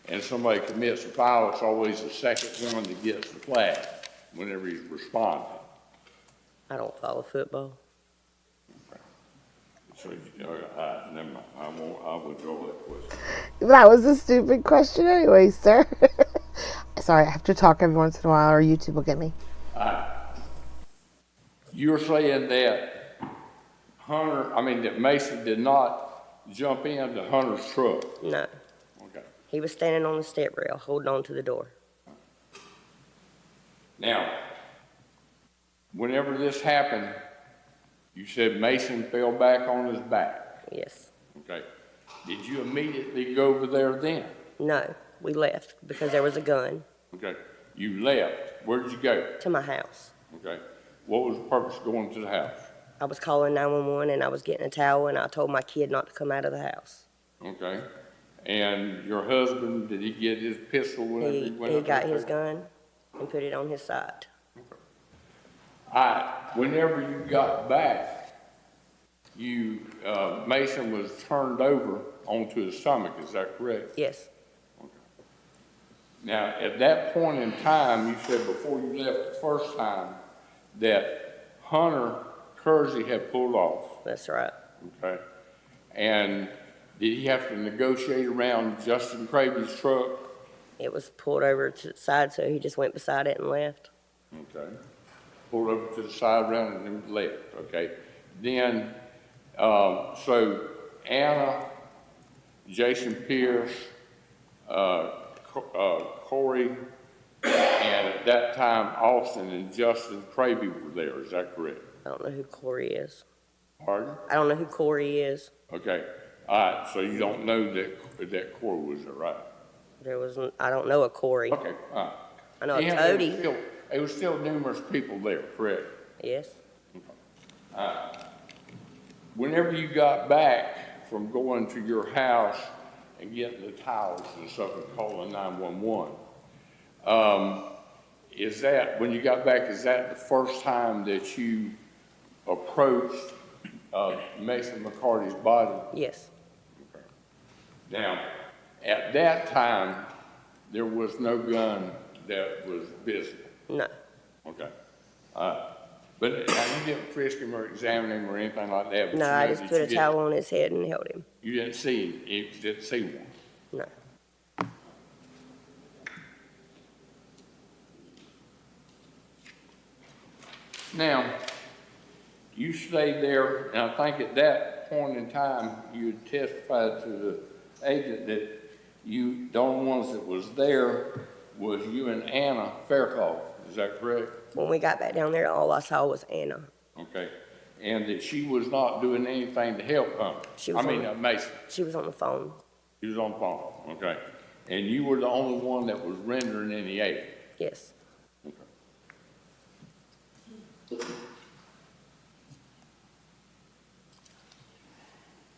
and somebody commits a foul, it's always the second one that gets the flag whenever he's responding? I don't follow football. So, never mind. I withdraw that question. That was a stupid question anyway, sir. Sorry, I have to talk every once in a while or YouTube will get me. You're saying that that Mason did not jump into Hunter's truck? No. Okay. He was standing on the step rail, holding on to the door. Now, whenever this happened, you said Mason fell back on his back. Yes. Okay. Did you immediately go over there then? No, we left because there was a gun Okay. You left. Where did you go? to my house. Okay. What was the purpose of going to the house? I was calling 911 and I was getting a towel, and I told my kid not to come out of the house. Okay. And your husband, did he get his pistol whenever he went He up got there? his gun and put it on his side. Whenever you got back, Mason was turned over onto his stomach, is that correct? Yes, Now, at that point in time, you said before you left the first time that Hunter Kersey had pulled off, that's right. okay? And did he have to negotiate around Justin Cravy's truck? It was pulled over to the side, so he just went beside it and left. Okay. Pulled over to the side around and then left, okay? Then, so Anna, Jason Pierce, Corey, and at that time, Austin and Justin Cravy were there, is that correct? I don't know who Corey is. Pardon? I don't know who Corey is. Okay, all right, so you don't know that Corey was there, right? I don't know a Corey. Okay, all right. I know a And Cody. There was still numerous people there, correct? Yes, Whenever you got back from going to your house and getting the towels and stuff and calling 911. Is that, when you got back, is that the first time that you approached Mason McCarty's body? Yes, Now, at that time, there was no gun that was visible. no, Okay. But you didn't frisk him or examine him or anything like that? but no, you I know just that put you a didn't- towel on his head and held him. You didn't see him, you didn't see one? No, Now, you stayed there, and I think at that point in time, you had testified to the agent that you, the only ones that was there was you and Anna Fairclough, is that correct? when we got back down there, all I saw was Anna. Okay, and that she was not doing anything to help Hunter? She was Mason, She was on the phone. she was on the phone, okay? And you were the only one that was rendering any aid? Yes,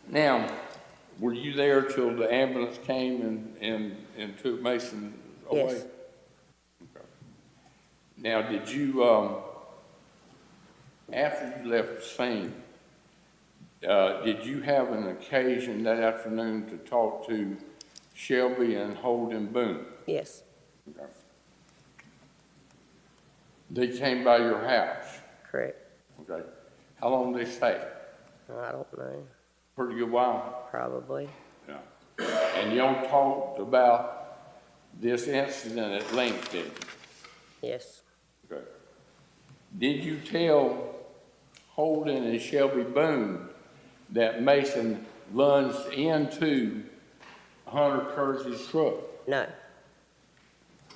Now, were you there till the ambulance came and took Mason away? Yes. Okay. Now, did you, after you left the scene, did you have an occasion that afternoon to talk to Shelby and Holden Boone? yes, Okay. They came by your house, correct. okay? How long did they stay? I don't know, Pretty good while? probably. Yeah. And y'all talked about this incident at length, didn't you? Yes, Okay. Did you tell Holden and Shelby Boone that Mason lunged into Hunter Kersey's truck? no,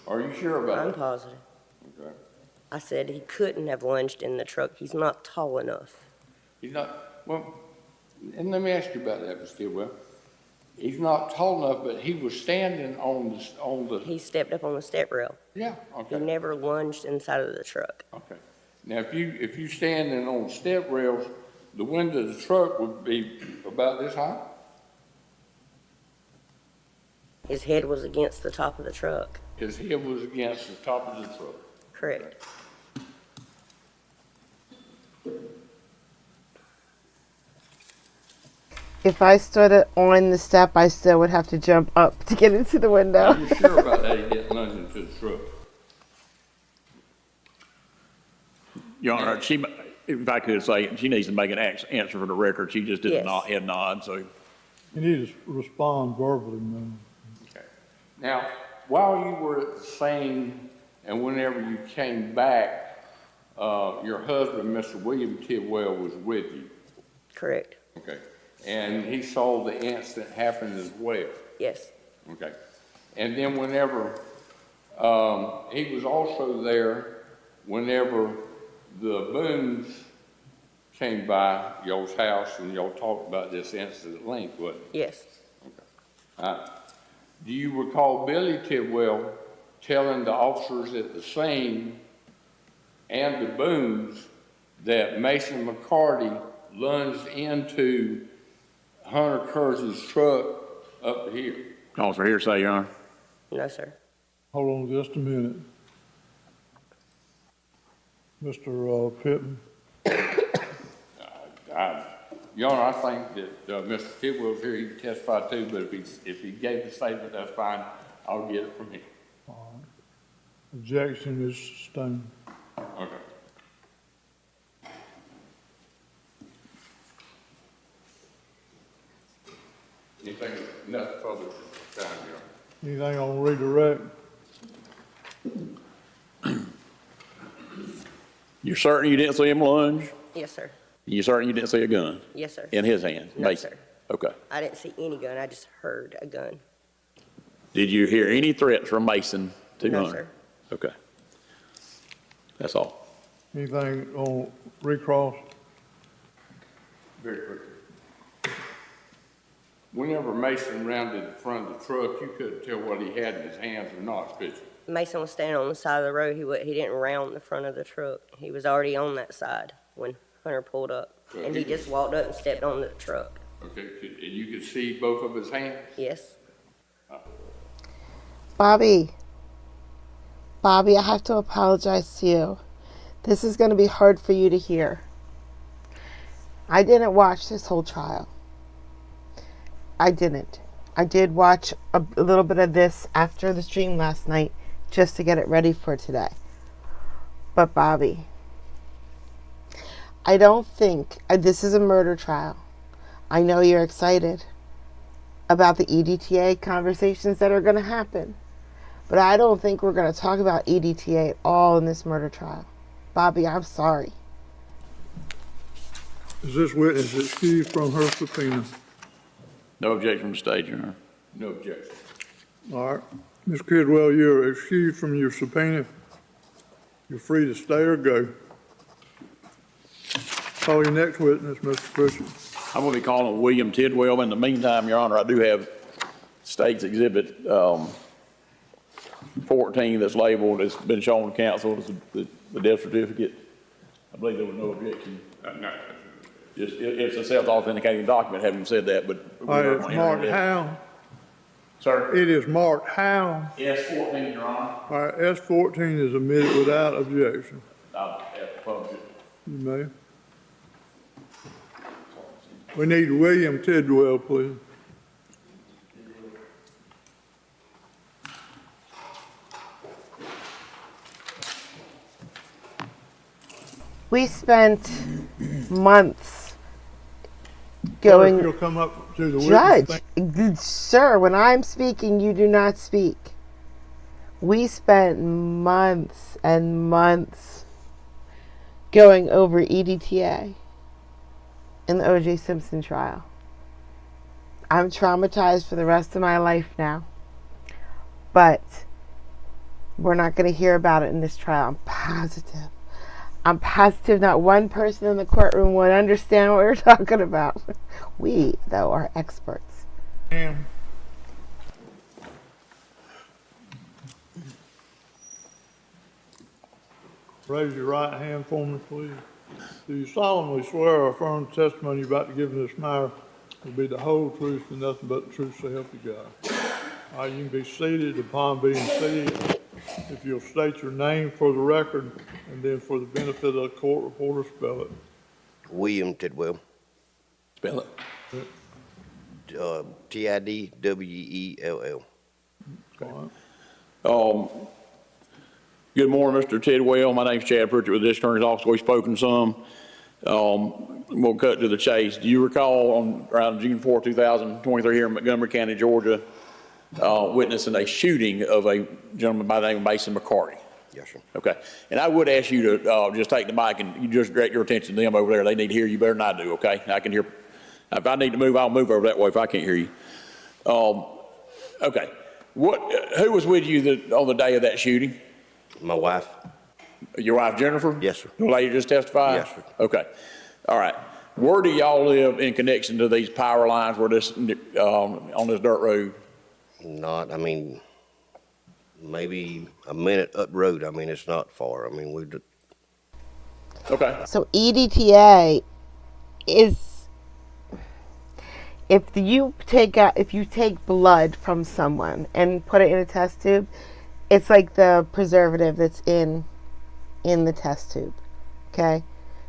Are you sure about I'm that? positive. Okay. I said he couldn't have lunged in the truck. He's not tall enough. He's not, well, and let me ask you about that, Mr. Stillwell. He's not tall enough, but he was standing on the, He stepped up on the step rail. yeah, He okay. never lunged inside of the truck. Okay. Now, if you standing on step rails, the window of the truck would be about this high? His head was against the top of the truck. His head was against the top of the truck. Correct. If I stood on the step, I still would have to jump up to get into the window. Are you sure about that? He didn't lunge into the truck? Your Honor, she, if I could say, she needs to make an answer for the record. She just did a Yes. head nod, so. You need to respond verbally, man. Okay. Now, while you were at the scene and whenever you came back, your husband, Mr. William Tidwell, was with you. Correct. Okay. And he saw the incident happen as well. Yes. Okay. And then whenever, he was also there whenever the Boones came by y'all's house and y'all talked about this incident at length, wasn't it? Yes. Do you recall Billy Tidwell telling the officers at the scene and the Boones that Mason McCarty lunged into Hunter Kersey's truck up here? Cause for hearsay, Your Honor. No, sir. Hold on just a minute. Mr. Pittman, Your Honor, I think that Mr. Tidwell's here, he can testify too, but if he gave the statement, that's fine. I'll get it from him. objection, Mr. Stone. Okay. Anything, nothing further at this time, Your Honor. Anything on redirect? You're certain you didn't see him lunge? Yes, sir. You're certain you didn't see a gun Yes, sir. in his hand? No, Mason? sir. Okay. I didn't see any gun. I just heard a gun. Did you hear any threats from Mason to No, Hunter? sir. Okay. That's all. Anything on recross? Very quickly. Whenever Mason rounded the front of the truck, you couldn't tell what he had in his hands or not, could you? Mason was standing on the side of the road. He didn't round the front of the truck. He was already on that side when Hunter pulled up. So And he just walked up and stepped on the truck. Okay, and you could see both of his hands? Yes. Bobby, I have to apologize to you. This is going to be hard for you to hear. I didn't watch this whole trial. I didn't. I did watch a little bit of this after the stream last night just to get it ready for today. But Bobby, I don't think this is a murder trial. I know you're excited about the EDTA conversations that are going to happen, but I don't think we're going to talk about EDTA at all in this murder trial. Bobby, I'm sorry. Is this witness excused from her subpoena? No objection from the stage, Your Honor. No objection. All right. Ms. Kidwell, you're excused from your subpoena. You're free to stay or go. Call your next witness, Mr. Pritchett. I'm going to be calling William Tidwell. In the meantime, Your Honor, I do have State's Exhibit 14 that's labeled, it's been shown to counsel, it's the death certificate. I believe there was no objection. No. It's a self-authenticating document, having said that, but. All right, it's marked how? Sir? It is marked how? S14, Your Honor. All right, S14 is admitted without objection. I'll have to publish it. You may. We need William Tidwell, please. We spent months If going. you'll come up to the witness Judge, sir, when I'm speaking, you do not speak. We spent months and months going over EDTA in the O.J. Simpson trial. I'm traumatized for the rest of my life now. But we're not going to hear about it in this trial. I'm positive. I'm positive not one person in the courtroom would understand what we're talking about. We, though, are experts. Ma'am. Raise your right hand for me, please. Do you solemnly swear or affirm the testimony you're about to give in this matter will be the whole truth and nothing but the truth, so help you God? All right, you can be seated. Upon being seated, if you'll state your name for the record and then for the benefit of the court reporter, spell it. William Tidwell, Spell it. Tidwell. All right. Good morning, Mr. Tidwell. My name's Chad Pritchett with the District Attorney's Office. We've spoken some. We'll cut to the chase. Do you recall around June 4, 2023 here in Montgomery County, Georgia, witnessing a shooting of a gentleman by the name of Mason McCarty? Yes, sir. Okay. And I would ask you to just take the mic and you just direct your attention to them over there. They need to hear you better than I do, okay? I can hear. If I need to move, I'll move over that way if I can't hear you. Okay. Who was with you on the day of that shooting? My wife? Your wife, Jennifer? Yes, sir. The lady just testified? Yes, sir. Okay. All right. Where do y'all live in connection to these power lines where this, on this dirt road? Not, I mean, maybe a minute up road. I mean, it's not far. I mean, Okay. So EDTA is if you take blood from someone and put it in a test tube, it's like the preservative that's in the test tube. Okay?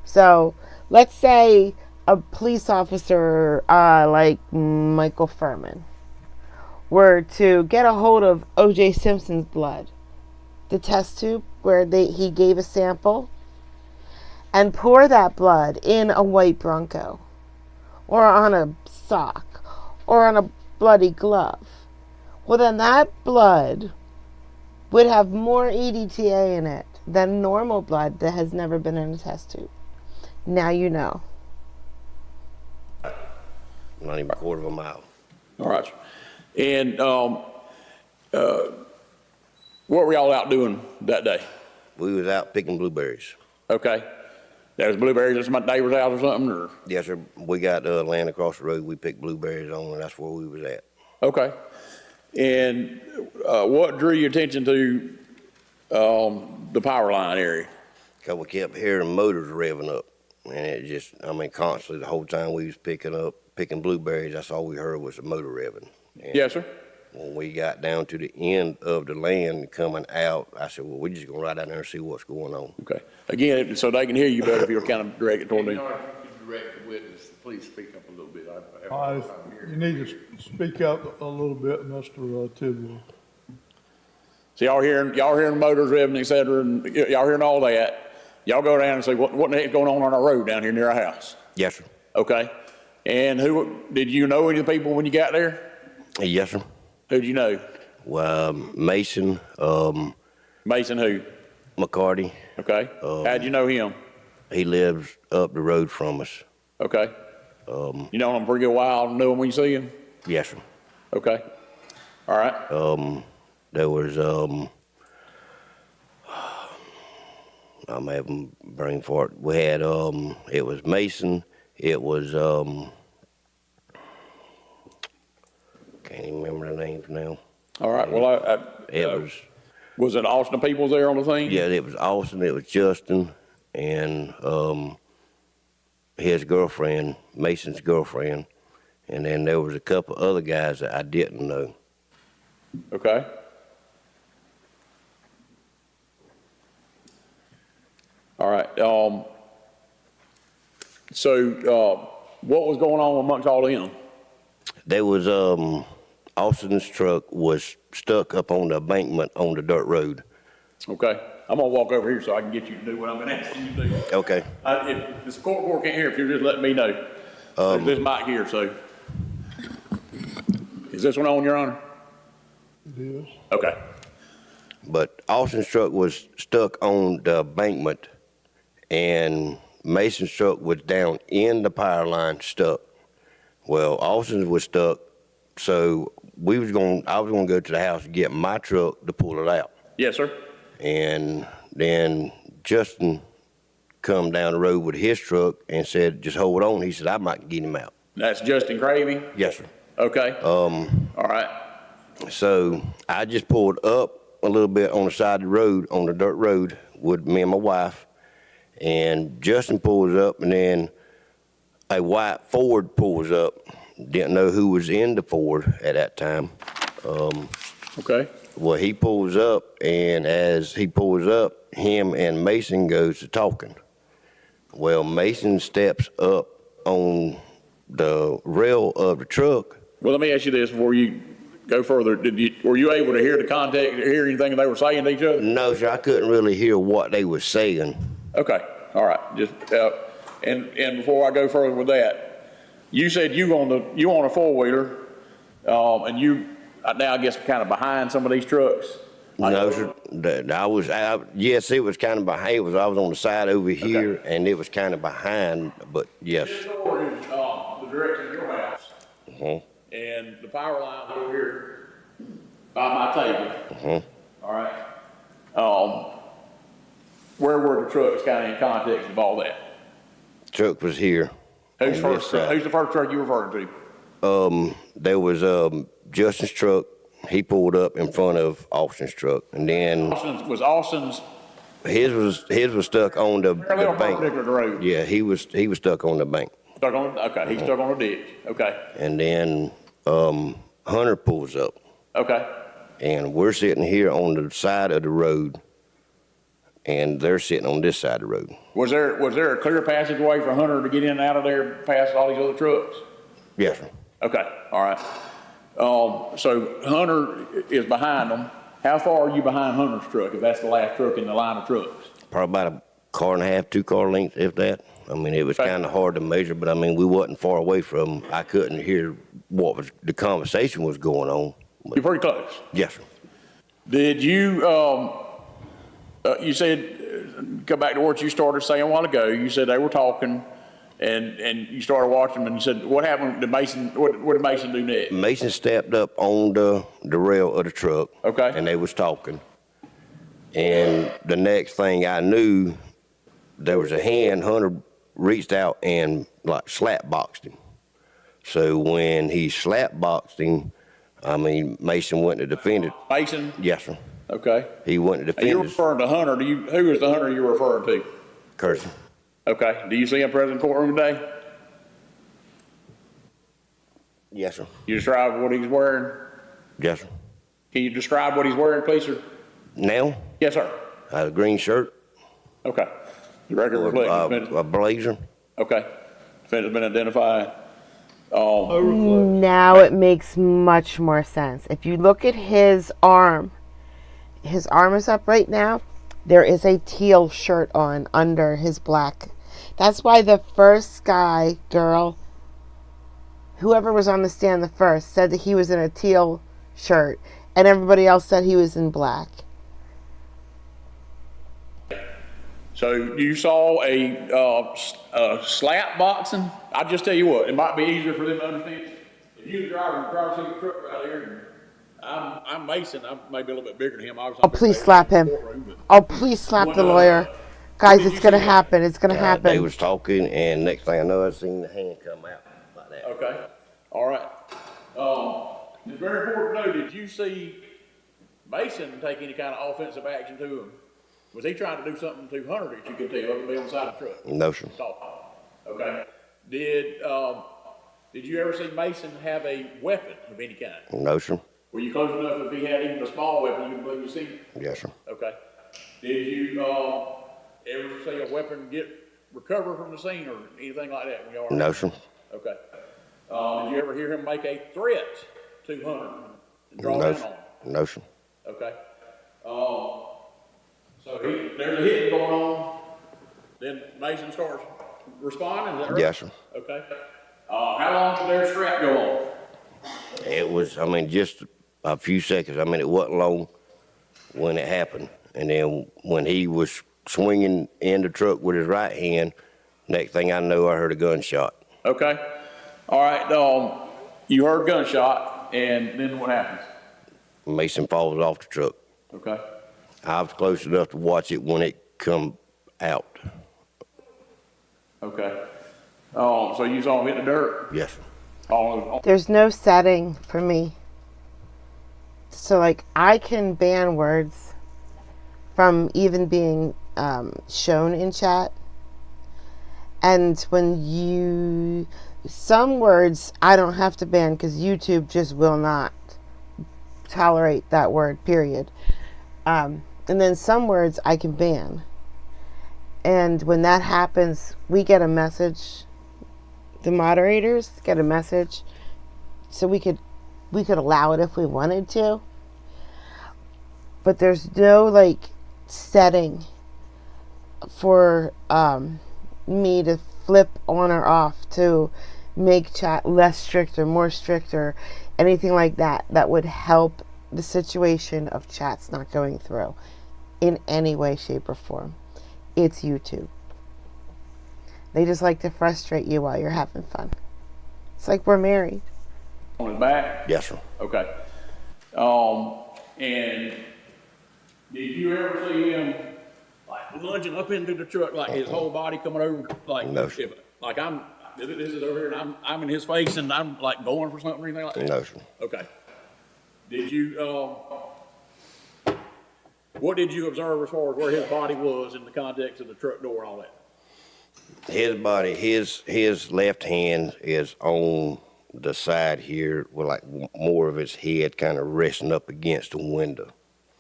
So let's say a police officer like Michael Furman were to get a hold of O.J. Simpson's blood, the test tube where he gave a sample, and pour that blood in a white Bronco or on a sock or on a bloody glove, well, then that blood would have more EDTA in it than normal blood that has never been in a test tube. Now you know. not even a quarter of a mile. All right. And what were y'all out doing that day? We was out picking blueberries. Okay. There was blueberries at my neighbor's house or something, or? Yes, sir. We got land across the road. We picked blueberries on, and that's where we was at. Okay. And what drew your attention to the power line area? Because we kept hearing motors revving up. And it just, I mean, constantly, the whole time we was picking blueberries, that's all we heard was the motor revving. And Yes, sir. When we got down to the end of the land coming out, I said, well, we're just gonna ride down there and see what's going on. Okay. Again, so they can hear you better if you're kind of directed toward You them. know, if you could direct the witness, please speak up a little bit. I have a All hard right, time hearing. you need to speak up a little bit, Mr. Tidwell. So y'all hearing motors revving, et cetera, and y'all hearing all that. Y'all go down and say, what in the heck's going on our road down here near our house? Yes, sir. Okay. And did you know any of the people when you got there? Yes, sir. Who'd you know? Well, Mason, Mason who? McCarty, Okay. How'd you know him? he lives up the road from us. Okay. You know him pretty good while, know him when you see him? Yes, sir. Okay. All right. There was, I'm having brain fart. We had, it was Mason, it was, can't even remember the names now. All right. Well, It was it Austin Peoples there on the thing? yeah, it was Austin, it was Justin, and, his girlfriend, Mason's girlfriend, and then there was a couple other guys that I didn't know. Okay. All right. So, what was going on amongst all of them? There was, Austin's truck was stuck up on the embankment on the dirt road. Okay. I'm gonna walk over here so I can get you to do what I'm gonna ask you to do. Okay. If this court can't hear, if you're just letting me know. There's this mic here, so. Is this one on, Your Honor? It is. Okay. But Austin's truck was stuck on the embankment, and Mason's truck was down in the power line stuck. Well, Austin's was stuck, so I was gonna go to the house and get my truck to pull it out. Yes, sir. And then Justin come down the road with his truck and said, just hold on. He said, I might get him out. That's Justin Cravey? Yes, sir. Okay. All right. So I just pulled up a little bit on the side of the road, on the dirt road, with me and my wife. And Justin pulls up, and then a white Ford pulls up. Didn't know who was in the Ford at that time. Okay. Well, he pulls up, and as he pulls up, him and Mason goes to talking. Well, Mason steps up on the rail of the truck. Well, let me ask you this before you go further. Were you able to hear hear anything they were saying to each other? No, sir, I couldn't really hear what they were saying. Okay. All right. Just and before I go further with that, you said you on a four-wheeler, and you now I guess kind of behind some of these trucks. No, sir, yes, it was kind of behind. I was on the side over here, Okay. and it was kind of behind, but yes. This door is the direction of your house, Mhm. and the power line's over here by my table. Mhm. All right. Where were the trucks kind of in context of all that? Truck was here. Who's on this side. the first truck you referring to? There was Justin's truck. He pulled up in front of Austin's truck, and then Austin's his was stuck on the parallel bank. perpendicular to the road. Yeah, he was stuck on the bank, Stuck on, okay, he's stuck on a ditch. Okay, and then Hunter pulls up, okay. and we're sitting here on the side of the road, and they're sitting on this side of the road. Was there a clear passageway for Hunter to get in and out of there past all these other trucks? Yes, sir. Okay, all right. So Hunter is behind them. How far are you behind Hunter's truck, if that's the last truck in the line of trucks? Probably about a car and a half, 2 car lengths, if that. I mean, it was Okay. kind of hard to measure, but I mean, we wasn't far away from. I couldn't hear what the conversation was going on. But You're pretty close. yes, sir. Did you, you said, go back to what you started saying a while ago, you said they were talking, and you started watching them, and you said, what happened to Mason, what did Mason do next? Mason stepped up on the rail of the truck. Okay. And they was talking. And the next thing I knew, there was a hand. Hunter reached out and like slap boxed him. So when he slap boxed him, I mean, Mason went to defend it. Mason? Yes, sir. Okay. He went to And defend you're his referring to Hunter, who is the Hunter you're referring to? Curzon. Okay, do you see him present in courtroom today? Yes, sir. You describe what he's wearing? Yes, sir. Can you describe what he's wearing, please, sir? Now, Yes, sir. a green shirt, Okay. The record reflects. a blazer. Okay. Defendant's been identified. Now it makes much more sense. If you look at his arm is up right now. There is a teal shirt on under his black. That's why the first girl, whoever was on the stand the first, said that he was in a teal shirt, and everybody else said he was in black. So you saw a slap boxing? I'll just tell you what, it might be easier for them to understand. If you're the driver seat of the truck right here, and I'm Mason, I'm maybe a little bit bigger than him. Oh, please slap him. Oh, please slap the lawyer. Guys, it's going to happen. It's going to happen. They was talking, and next thing I know, I seen the hand come out like that. Okay, all right. It's very important to know, did you see Mason take any kind of offensive action to him? Was he trying to do something to Hunter that you could tell other than be on the side of the truck? No, sir. Okay. Did you ever see Mason have a weapon of any kind? No, sir. Were you close enough if he had even a small weapon, you can believe you seen it? Yes, sir. Okay. Did you ever see a weapon recover from the scene or anything like that when y'all were? No, sir. Okay. Did you ever hear him make a threat to Hunter and draw No, down on sir. him? No, sir. Okay. So there's a hit going on, then Mason starts responding, is that right? Yes, sir. Okay. How long did their strap go on? It was, just a few seconds. It wasn't long when it happened. And then when he was swinging in the truck with his right hand, next thing I know, I heard a gunshot. Okay. All right. You heard gunshot, and then what happens? Mason falls off the truck. Okay. I was close enough to watch it when it come out. Okay. So you saw him hit the dirt? Yes, sir. There's no setting for me. So, I can ban words from even being shown in chat. And some words I don't have to ban because YouTube just will not tolerate that word, period. And then some words I can ban. And when that happens, we get a message. The moderators get a message. So we could allow it if we wanted to. But there's no setting for me to flip on or off to make chat less strict or more strict or anything like that would help the situation of chats not going through in any way, shape, or form. It's YouTube. They just like to frustrate you while you're having fun. It's like we're married. On his back? Yes, sir. Okay. And did you ever see him lunging up into the truck, his whole body coming over, No, sir. This is over here and I'm in his face and I'm going for something or anything like that? No, sir. Okay. Did you, what did you observe as far as where his body was in the context of the truck door and all that? His body, his left hand is on the side here with more of his head kind of resting up against the window.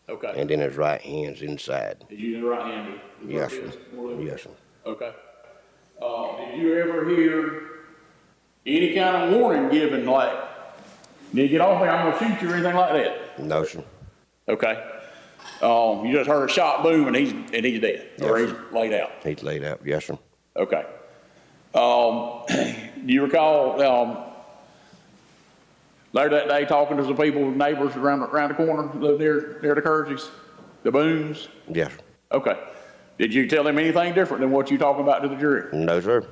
Okay. And then his right hand's inside. Did you use the right hand? Yes, sir. Yes, sir. Okay. Did you ever hear any kind of warning given, need to get off me, I'm gonna shoot you or anything like that? No, sir. Okay. You just heard a shot boom and he's dead, or Yes, he's laid out. He's laid out. Yes, sir. Okay. Do you recall, later that day talking to some people, neighbors around the corner, near the Kerseys, the Boones? Yes, sir. Okay. Did you tell them anything different than what you talking about to the jury? No, sir.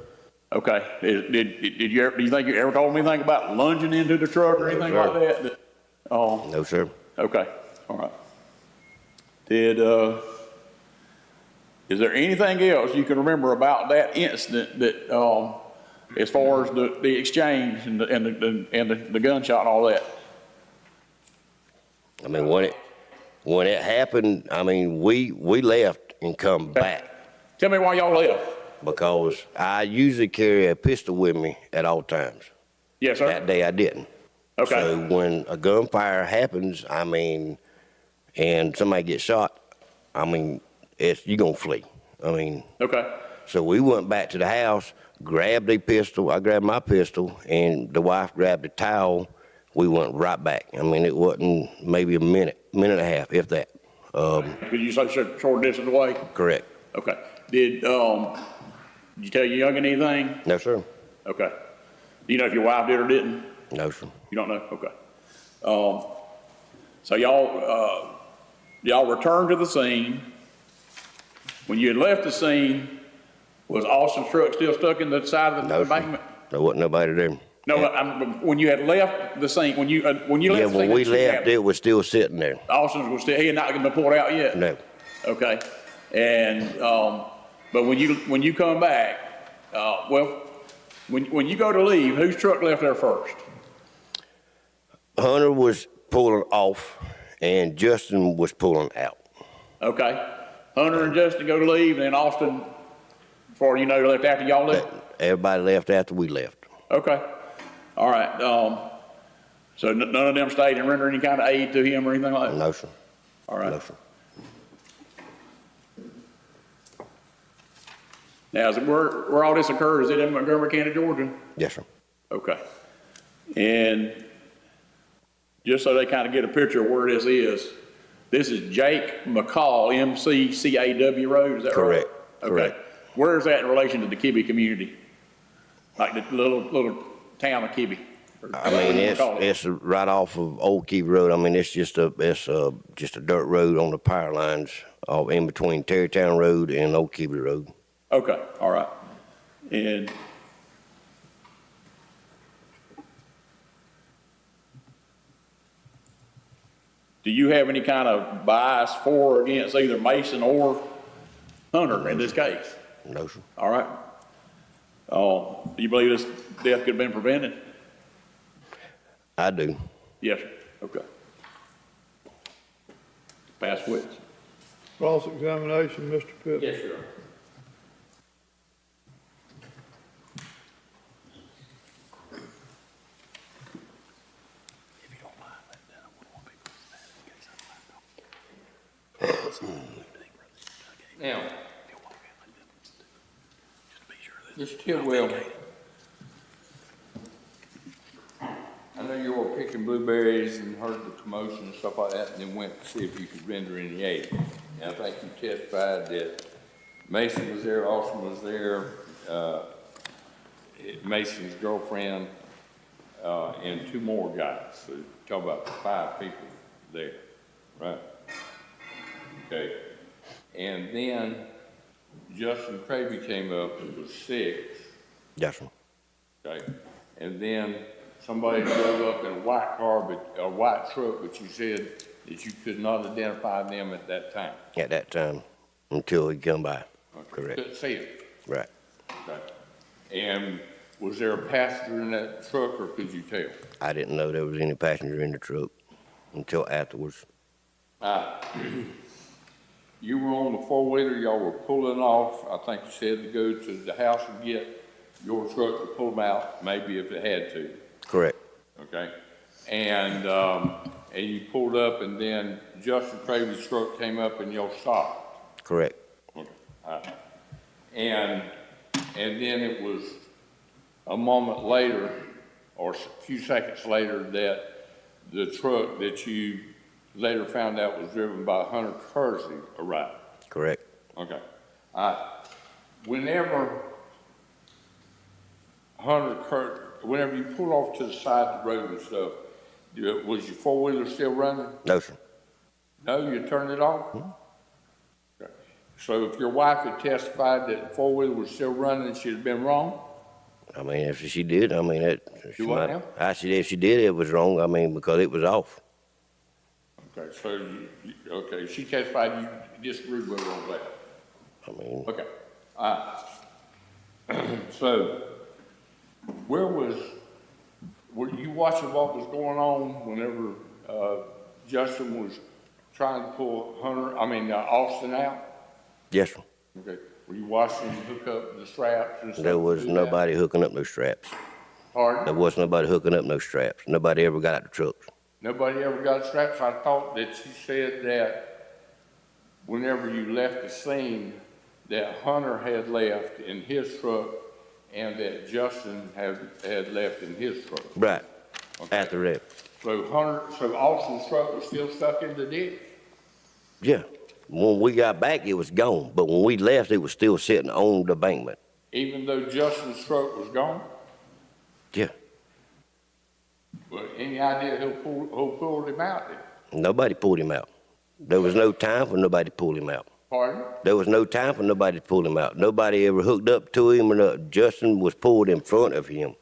Okay. Do you think you ever told them anything about lunging into the truck or anything like that? No, sir. Okay. All right. Is there anything else you can remember about that incident that, as far as the exchange and the gunshot and all that? When it happened, we left and come back Tell me why y'all left. because I usually carry a pistol with me at all times. Yes, sir. That day I didn't. Okay. So when a gunfire happens, I mean, and somebody gets shot, I mean, you gonna flee. I mean, Okay. so we went back to the house, grabbed a pistol. I grabbed my pistol, and the wife grabbed a towel. We went right back. I mean, it wasn't maybe a minute and a half, if that. Could you say short distance away? Correct. Okay. Did you tell your youngin' anything? No, sir. Okay. Do you know if your wife did or didn't? No, sir. You don't know? Okay. So y'all returned to the scene. When you had left the scene, was Austin's truck still stuck in the side of the No, embankment? sir. There wasn't nobody there. No, when you had left the scene, when you left the scene. Yeah, when we that shit left, happened, it was still sitting there. Austin's was still, he had not been pulled out yet? No. Okay. And, but when you come back, when you go to leave, whose truck left there first? Hunter was pulling off, and Justin was pulling out. Okay. Hunter and Justin go to leave, and then Austin, before you know, left after y'all left? Everybody left after we left. Okay. All right. So none of them stayed and rendered any kind of aid to him or anything like that? No, sir. All right. No, sir. Now, is it where all this occurred? Is it in Montgomery County, Georgia? Yes, sir. Okay. And just so they kind of get a picture of where this is Jake McCall, MCCAW Road, is that right? Correct. Okay. Correct. Where is that in relation to the Kibbe community? Like the little town of Kibbe? I mean, it's right off of Old Key Road. I mean, it's just a dirt road on the power lines, in between Terrytown Road and Old Key Road. Okay, all right. And do you have any kind of bias for or against either Mason or Hunter in this case? No, sir. All right. Do you believe this death could have been prevented? I do. Yes, sir. Okay. Pass witness. Cross-examination, Mr. Pitt. Yes, sir. Now, Mr. Tidwell, I know you were picking blueberries and heard the commotion and stuff like that, and then went to see if you could render any aid. And I think you testified that Mason was there, Austin was there, Mason's girlfriend, and two more guys. So talk about 5 people there, right? Okay. And then Justin Cravey came up, it was 6. Yes, sir. Okay. And then somebody drove up in a white car, but a white truck, but you said that you could not identify them at that time. At that time, until he come by. Okay. Correct. Couldn't see it. Right. Okay. And was there a passenger in that truck, or could you tell? I didn't know there was any passenger in the truck until afterwards. You were on the 4-wheeler, y'all were pulling off, I think you said, to go to the house and get your truck to pull them out, maybe if it had to. Correct. Okay? And you pulled up, and then Justin Cravey's truck came up and y'all stopped. Correct. Okay. And then it was a moment later, or a few seconds later, that the truck that you later found out was driven by Hunter Kersey arrived. Correct. Okay. Whenever whenever you pulled off to the side of the road and stuff, was your 4-wheeler still running? No, sir. No, you turned it off? Okay. So if your wife had testified that the 4-wheeler was still running, she'd have been wrong? I mean, if she did, I mean, You what now? I said if she did, it was wrong. I mean, because it was off. Okay, so she testified you disagreed with her on that. I mean, Okay. So, were you watching what was going on whenever Justin was trying to pull Austin out? yes, sir. Okay. Were you watching him hook up the straps and stuff? There was nobody hooking up no straps. There Pardon? wasn't nobody hooking up no straps. Nobody ever got out the trucks. Nobody ever got straps? I thought that you said that whenever you left the scene, that Hunter had left in his truck and that Justin had left in his truck. Right, Okay. after that. So Austin's truck was still stuck in the ditch? Yeah. When we got back, it was gone, but when we left, it was still sitting on the embankment. Even though Justin's truck was gone? Yeah. But any idea who pulled him out then? Nobody pulled him out. There was no time for nobody to pull him out. Pardon? There was no time for nobody to pull him out. Nobody ever hooked up to him, and Justin was pulled in front of him.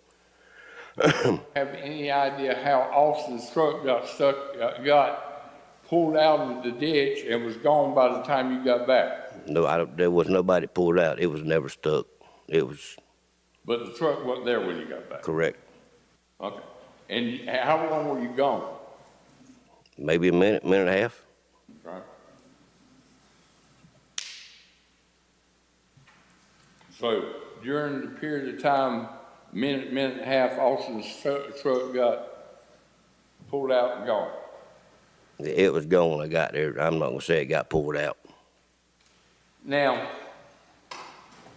Have any idea how Austin's truck got pulled out of the ditch and was gone by the time you got back? No, there was nobody pulled out. It was never stuck. It was But the truck wasn't there when you got back? correct. Okay. And how long were you gone? Maybe a minute, minute and a half. Right. So during the period of time, minute and a half, Austin's truck got pulled out and gone? It was gone. I got there. I'm not gonna say it got pulled out. Now,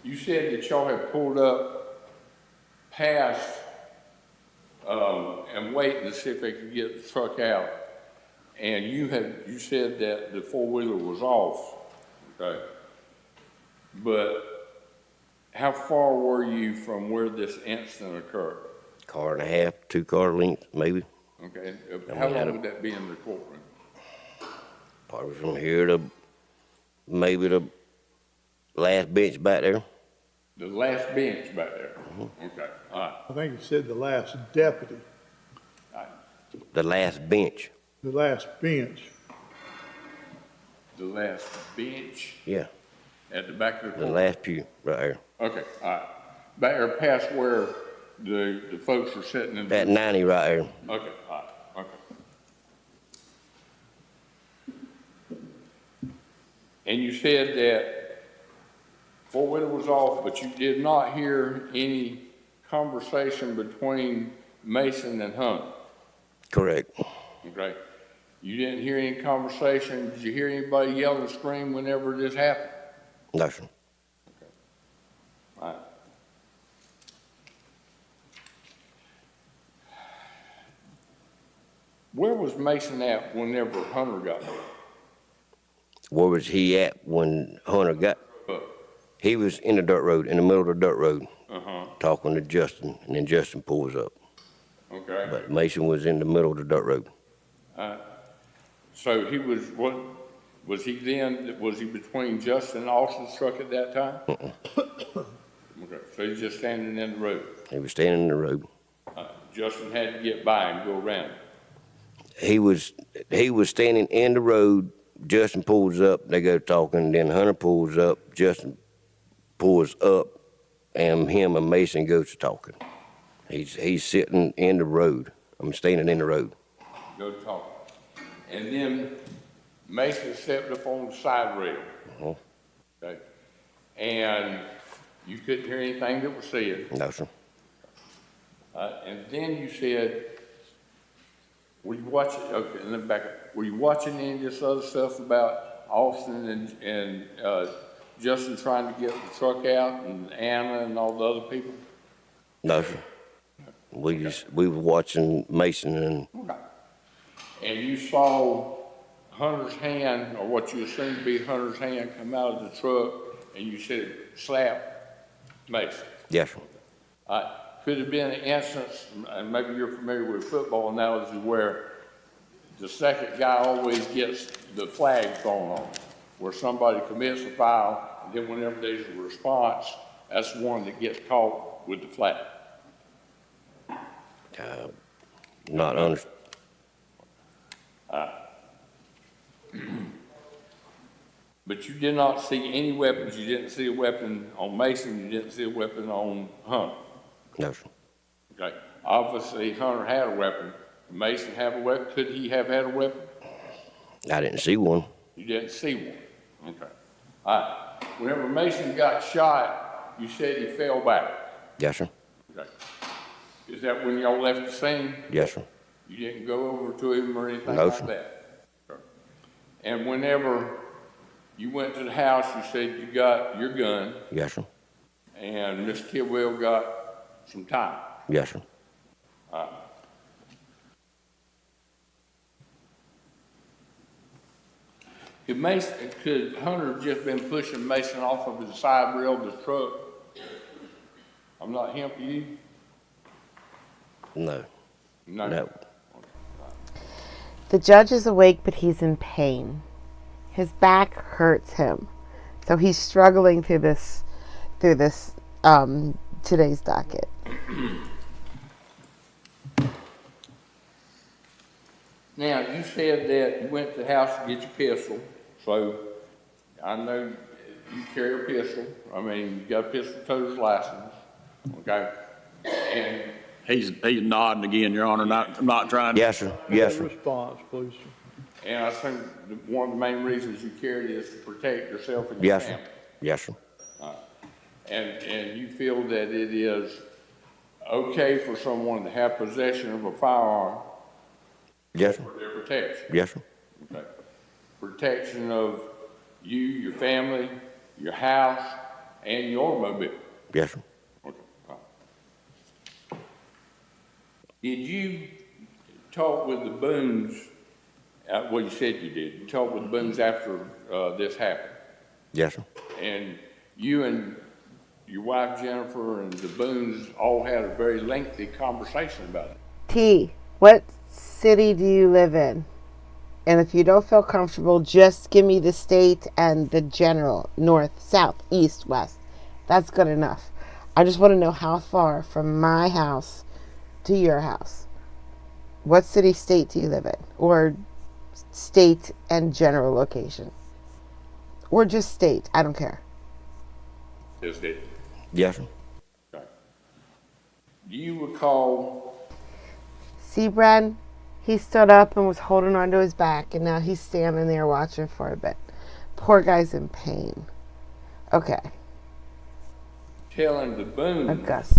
you said that y'all had pulled up past and waiting to see if they could get the truck out. And you said that the four-wheeler was off, okay? But how far were you from where this incident occurred? Car and a half, 2 car lengths, maybe. Okay, we how had long would that be in the courtroom? Probably from here to maybe the last bench back there. The last bench back there? Okay, all right, I think he said the last deputy, all right. The last bench. the last bench. The last bench Yeah, at the back of the the courtroom? last pew right there. Okay, all right. Back there past where the folks were sitting in. That 90 right there. Okay, all right, okay. And you said that four-wheeler was off, but you did not hear any conversation between Mason and Hunt, Correct. okay? You didn't hear any conversation, did you hear anybody yell and scream whenever this happened? No, sir. All right. Where was Mason at whenever Hunter got there? Where was he at when Hunter got? Uh, He was in the dirt road, in the middle of the dirt road, Uh-huh, talking to Justin, and then Justin pulls up. okay. But Mason was in the middle of the dirt road. So he was, was he between Justin and Austin's truck at that time? Okay, so he's just standing in the road. He was standing in the road. Justin had to get by and go around. He was standing in the road. Justin pulls up, they go talking, then Hunter pulls up, Justin pulls up, and him and Mason goes to talking. He's sitting in the road. I'm standing in the road. Go talk. And then Mason stepped up on the side rail. Uh-huh. Okay, and you couldn't hear anything that was said. No, sir. And then you said, were you watching, okay, and then back up. Were you watching any of this other stuff about Austin and Justin trying to get the truck out and Anna and all the other people? No, sir. We were watching Mason and Okay. And you saw Hunter's hand, or what you assume to be Hunter's hand, come out of the truck, and you said slap Mason. yes, sir. Could have been an instance, and maybe you're familiar with football analogy, where the second guy always gets the flag thrown on him, where somebody commits a foul, and then whenever there's a response, that's the one that gets caught with the flag. Not under. But you did not see any weapons. You didn't see a weapon on Mason. You didn't see a weapon on Hunter. No, sir. Okay. Obviously, Hunter had a weapon. Mason have a weapon. Could he have had a weapon? I didn't see one. You didn't see one. Okay. All right. Whenever Mason got shot, you said he fell back. Yes, sir. Okay. Is that when y'all left the scene? Yes, sir. You didn't go over to him or anything No, like sir. that? Sure. And whenever you went to the house, you said you got your gun Yes, sir. and Mr. Kidwell got some time. Yes, sir. Could Hunter have just been pushing Mason off of the side rail of the truck? I'm not him for you? No. No. No. The judge is awake, but he's in pain. His back hurts him, so he's struggling through this today's docket. Now, you said that you went to the house to get your pistol, so I know you carry a pistol. I mean, you got a pistol toter's license, okay? And He's nodding again, Your Honor, I'm not trying to. Yes, sir. Yes, sir. Response, please, sir. And I think one of the main reasons you carry it is to protect yourself and your Yes, sir. family. Yes, sir. And you feel that it is okay for someone to have possession of a firearm Yes, sir. for their protection? Yes, sir. Okay. Protection of you, your family, your house, and your automobile? Yes, sir. Okay. Did you talk with the Boones, well, you said you did, you talked with the Boones after this happened? Yes, sir. And you and your wife Jennifer and the Boones all had a very lengthy conversation about it. T, what city do you live in? And if you don't feel comfortable, just give me the state and the general, north, south, east, west. That's good enough. I just want to know how far from my house to your house. What city, state do you live in? Or state and general location? Or just state, I don't care. Is it? Yes, sir. Okay. Do you recall, See, Bren, he stood up and was holding onto his back, and now he's standing there watching for a bit. Poor guy's in pain. Okay, telling the Boones Gus.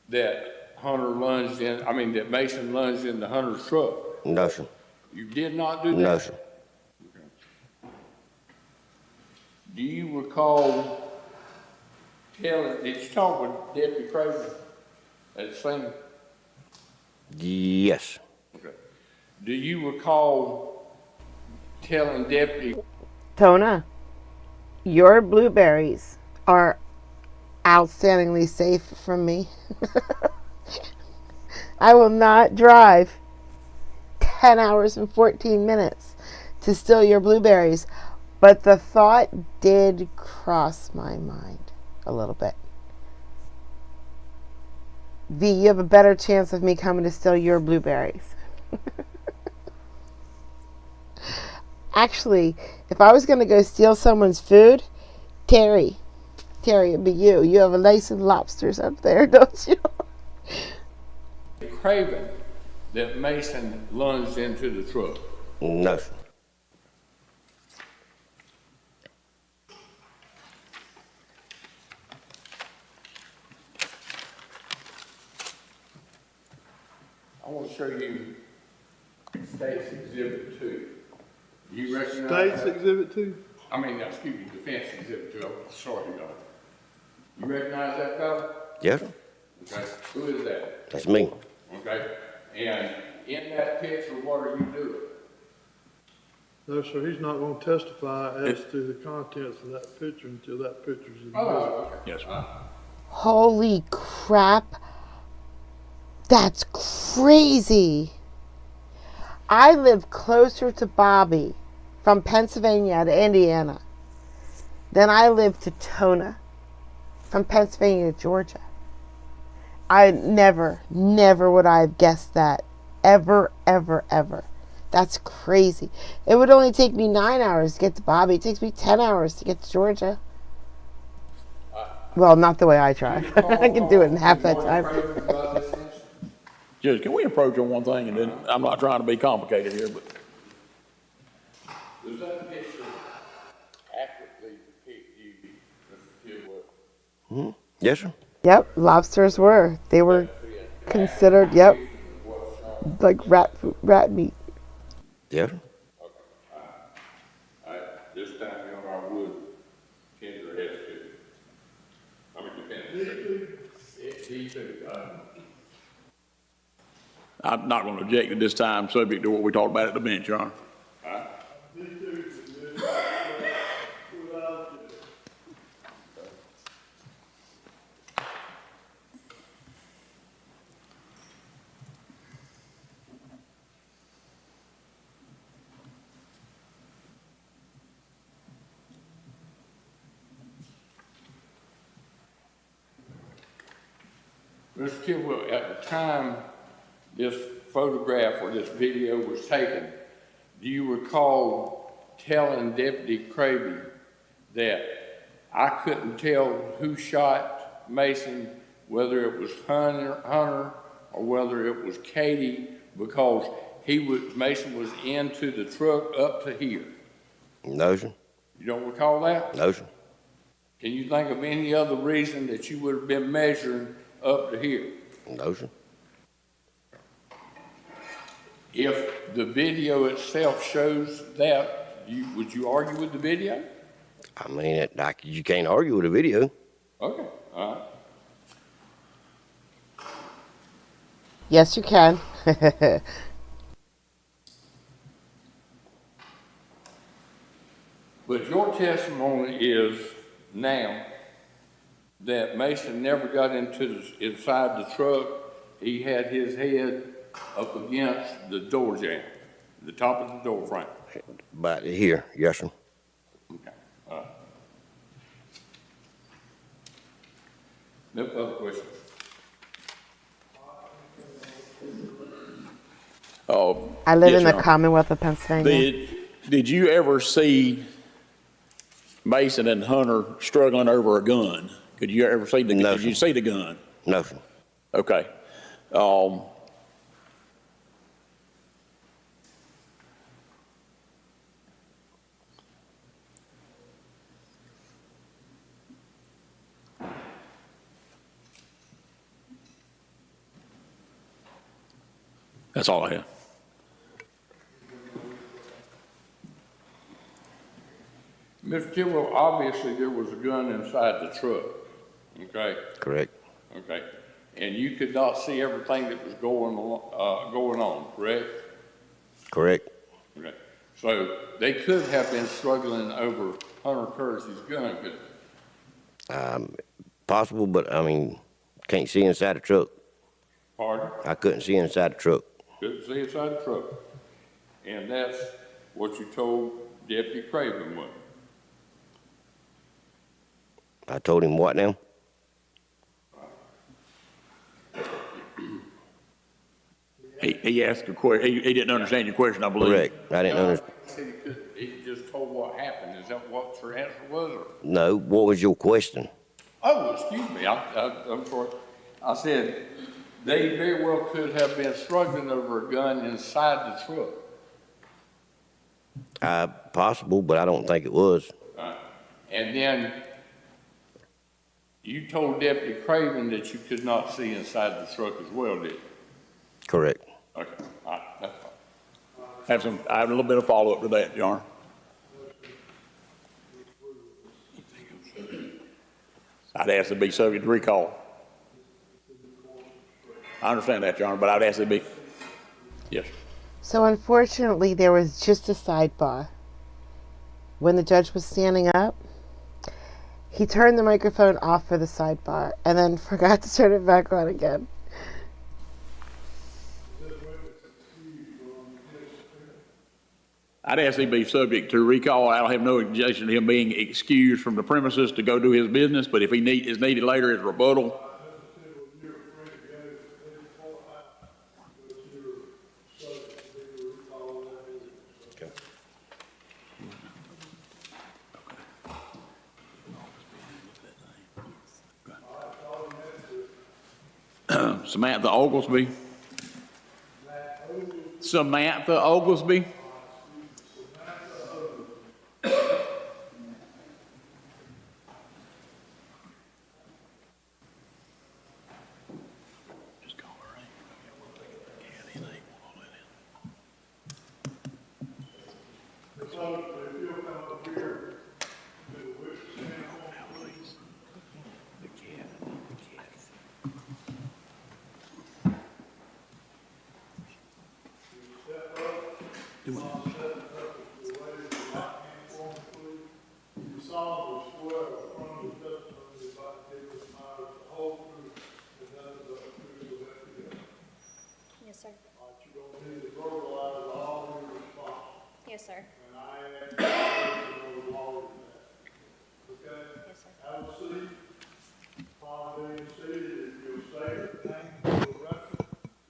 that that Mason lunged in the Hunter's truck? No, sir. You did not do that? No, sir. Do you recall did you talk with Deputy Craven at the scene? Yes. Okay. Do you recall telling Deputy, Tona, your blueberries are outstandingly safe from me. I will not drive 10 hours and 14 minutes to steal your blueberries. But the thought did cross my mind a little bit. V, you have a better chance of me coming to steal your blueberries. Actually, if I was going to go steal someone's food, Terry, it'd be you. You have a nice and lobsters up there, don't you? Craven that Mason lunged into the truck? No, sir. I want to show you State's Exhibit 2. You recognize State's that? Exhibit 2? Excuse me, Defense Exhibit 2. I'm sorry, y'all. You recognize that fellow? Yes, sir. Okay. Who is that? That's me. Okay. And in that picture, what are you doing? No, sir, he's not going to testify as to the contents of that picture until that picture's admitted. Oh, okay. Yes, sir. Holy crap. That's crazy. I live closer to Bobby from Pennsylvania to Indiana than I live to Tona from Pennsylvania to Georgia. I never would I have guessed that. Ever, ever, ever. That's crazy. It would only take me 9 hours to get to Bobby. It takes me 10 hours to get to Georgia. Well, not the way I drive. I can do it in half that time. Judge, can we approach on one thing, and then, I'm not trying to be complicated here, but Does that picture accurately depict you, Mr. Tidwell? Yes, sir. Yep, lobsters were. They were. considered, yep, like rat meat. Yeah. This time, I would tender escalated. I mean, defendant. I'm not going to object at this time, subject to what we talked about at the bench, Your Honor. Mr. Tidwell, at the time this photograph or this video was taken, do you recall telling Deputy Craven that I couldn't tell who shot Mason, whether it was Hunter or whether it was Katie, because Mason was into the truck up to here? No, sir. You don't recall that? No, sir. Can you think of any other reason that you would have been measuring up to here? No, sir. If the video itself shows that, would you argue with the video? I mean, you can't argue with a video. Okay, all right. Yes, you can. But your testimony is now that Mason never got inside the truck. He had his head up against the door jamb, the top of the door frame. About here, yes, sir. Okay, all right. No other questions? Oh, I live yes, in the Your Honor. Commonwealth of Pennsylvania. Did you ever see Mason and Hunter struggling over a gun? Could you ever see No, did you sir. see the gun? No, sir. Okay. That's all I have. Mr. Tidwell, obviously there was a gun inside the truck, okay? Correct. Okay, and you could not see everything that was going on, correct? Correct. Okay, so they could have been struggling over Hunter Curtis's gun, couldn't they? Possible, but I mean, can't see inside the truck. Pardon? I couldn't see inside the truck. Couldn't see inside the truck. And that's what you told Deputy Craven, wasn't it? I told him what now? He asked a question. He didn't understand your question, I believe. Correct. I didn't understand. He just told what happened. Is that what your answer was? Or? No, what was your question? Oh, excuse me. I'm sorry. I said they very well could have been struggling over a gun inside the truck. Possible, but I don't think it was. And then you told Deputy Craven that you could not see inside the truck as well, did you? Correct. Okay, all right, that's fine. I have a little bit of follow-up to that, Your Honor. I'd ask it to be subject to recall. I understand that, Your Honor, but I'd ask it to be, yes. So unfortunately, there was just a sidebar. When the judge was standing up, he turned the microphone off for the sidebar and then forgot to turn it back on again. I'd ask him to be subject to recall. I don't have no objection to him being excused from the premises to go do his business, but if he is needed later as rebuttal. Samantha Oglesby. Samantha Oglesby. Just call her in. if you'll come up here to the witness stand, please. Step up. Step up to the lady, the right hand for me, please. You solemnly swear affirm the testimony you're about to give this matter is the whole truth and nothing but the truth so help you God. Yes, sir. All right, you're gonna need to verbalize all your responses. Yes, sir. And I ask you to know all of that. Okay? Yes, sir. Have a seat. Upon being seated, if you'll state your name for the record,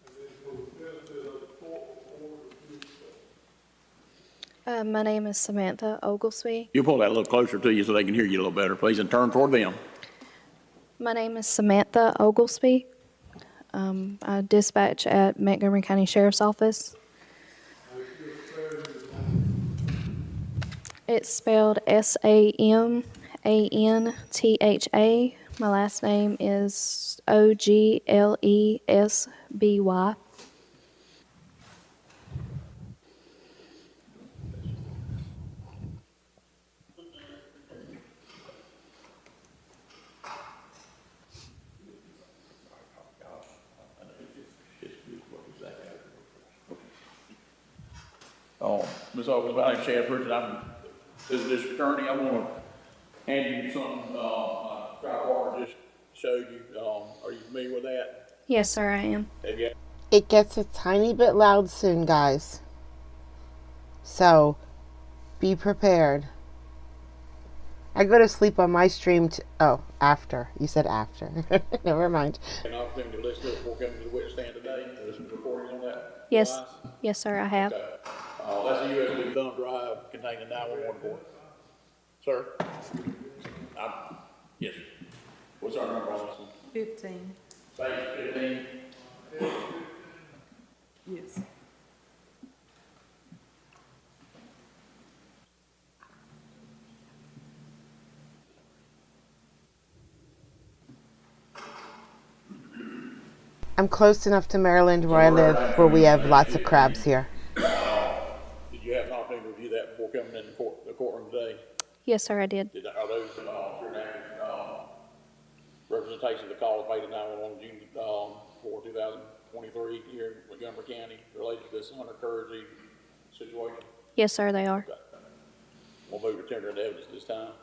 and then for the benefit of the court, order to do so. My name is Samantha Oglesby. You pull that a little closer to you so they can hear you a little better, please, and turn toward them. My name is Samantha Oglesby. I dispatch at Montgomery County Sheriff's Office. It's spelled Samantha. My last name is Oglesby. Ms. Oakland, my name's Chad Pritchett. I'm the district attorney. I want to hand you something, Trial Court just showed you. Are you familiar with that? Yes, sir, I am. Have you? It gets a tiny bit loud soon, guys. So, be prepared. I go to sleep on my stream. Oh, after. You said after. Never mind. An opportunity to listen to it before coming to the witness stand today. There's some recordings on that. Yes, device. yes, sir, I have. Okay. That's a USB thumb drive containing 911 report. Sir? Yes. What's our number on this one? 15, Page 15. yes. I'm close enough to Maryland where I live where we have lots of crabs here. Did you have an opportunity to review that before coming in the courtroom today? Yes, sir, I did. Are those your representation of the calls made at 911 June 4, 2023 here in Montgomery County related to this Hunter Kersey situation? Yes, sir, they are. Okay. We'll move to tender into evidence this time.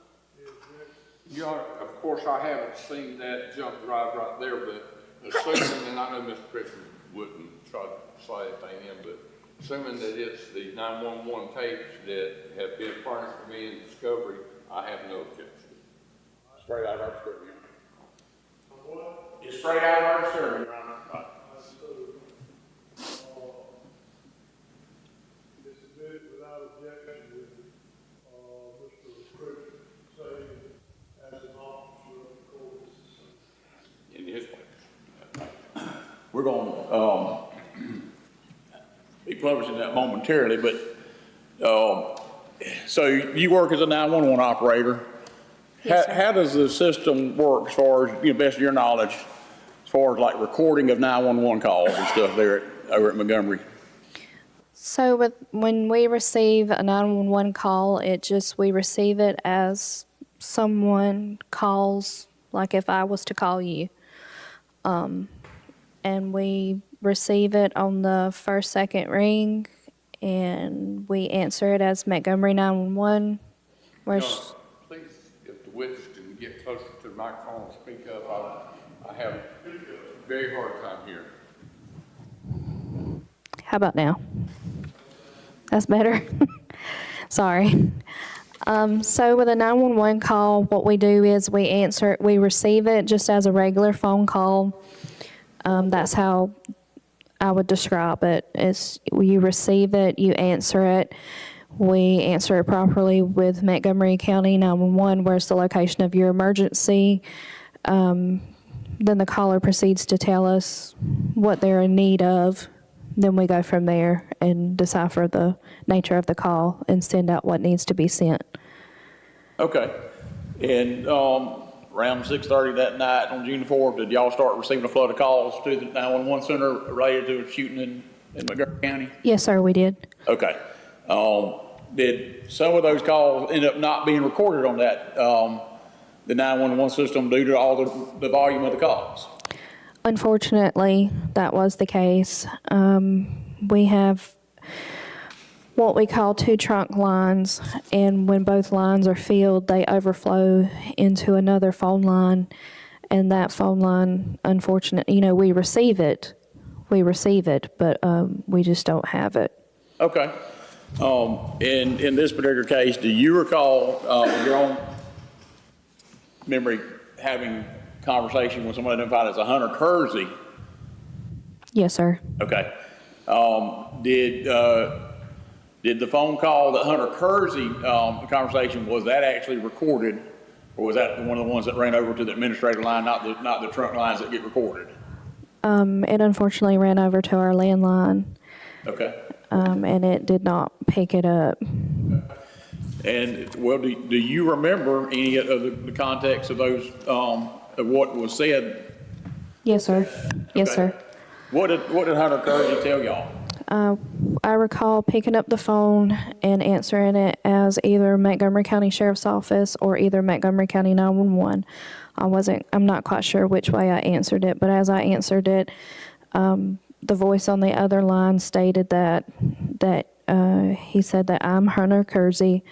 Your Honor, of course, I haven't seen that jump drive right there, but assuming, and I know Mr. Pritchett wouldn't try to say anything in, but assuming that it's the 911 tapes that have been furnished to me in discovery, I have no objection. Straight out of our discovery, Your Honor. It's straight out of our discovery, Your Honor. Right. This is it without objection with, Mr. Pritchett saying as an officer of the court. In his place. We're going to be publishing that momentarily, but so you work as a 911 operator. Yes, sir. How does the system work as far as, best of your knowledge, as far as like recording of 911 calls and stuff there over at Montgomery? So when we receive a 911 call, we receive it as someone calls, like if I was to call you. And we receive it on the first, second ring, and we answer it as Montgomery 911. Your Honor, please, if the witness can get closer to the microphone and speak up, I have a very hard time hearing. How about now? That's better? Sorry. So with a 911 call, what we do is we receive it just as a regular phone call. That's how I would describe it. Is you receive it, you answer it. We answer it properly with Montgomery County 911, where's the location of your emergency. Then the caller proceeds to tell us what they're in need of. Then we go from there and decipher the nature of the call and send out what needs to be sent. Okay. And around 6:30 that night on June 4th, did y'all start receiving a flood of calls to the 911 center related to a shooting in Montgomery County? Yes, sir, we did. Okay. did some of those calls end up not being recorded on that, the 911 system due to all the volume of the calls? Unfortunately, that was the case. We have what we call two trunk lines, and when both lines are filled, they overflow into another phone line, and that phone line, unfortunately, we receive it, but we just don't have it. Okay. In this particular case, do you recall your own memory having conversation with someone identified as a Hunter Kersey? Yes, sir. Okay. Did the phone call that Hunter Kersey, the conversation, was that actually recorded, or was that one of the ones that ran over to the administrative line, not the trunk lines that get recorded? It unfortunately ran over to our landline, Okay. and it did not pick it up. And, well, do you remember any of the context of those, of what was said? Yes, sir. Yes, Okay. sir. What did Hunter Kersey tell y'all? I recall picking up the phone and answering it as either Montgomery County Sheriff's Office or either Montgomery County 911. I'm not quite sure which way I answered it, but as I answered it, the voice on the other line stated that he said that I'm Hunter Kersey.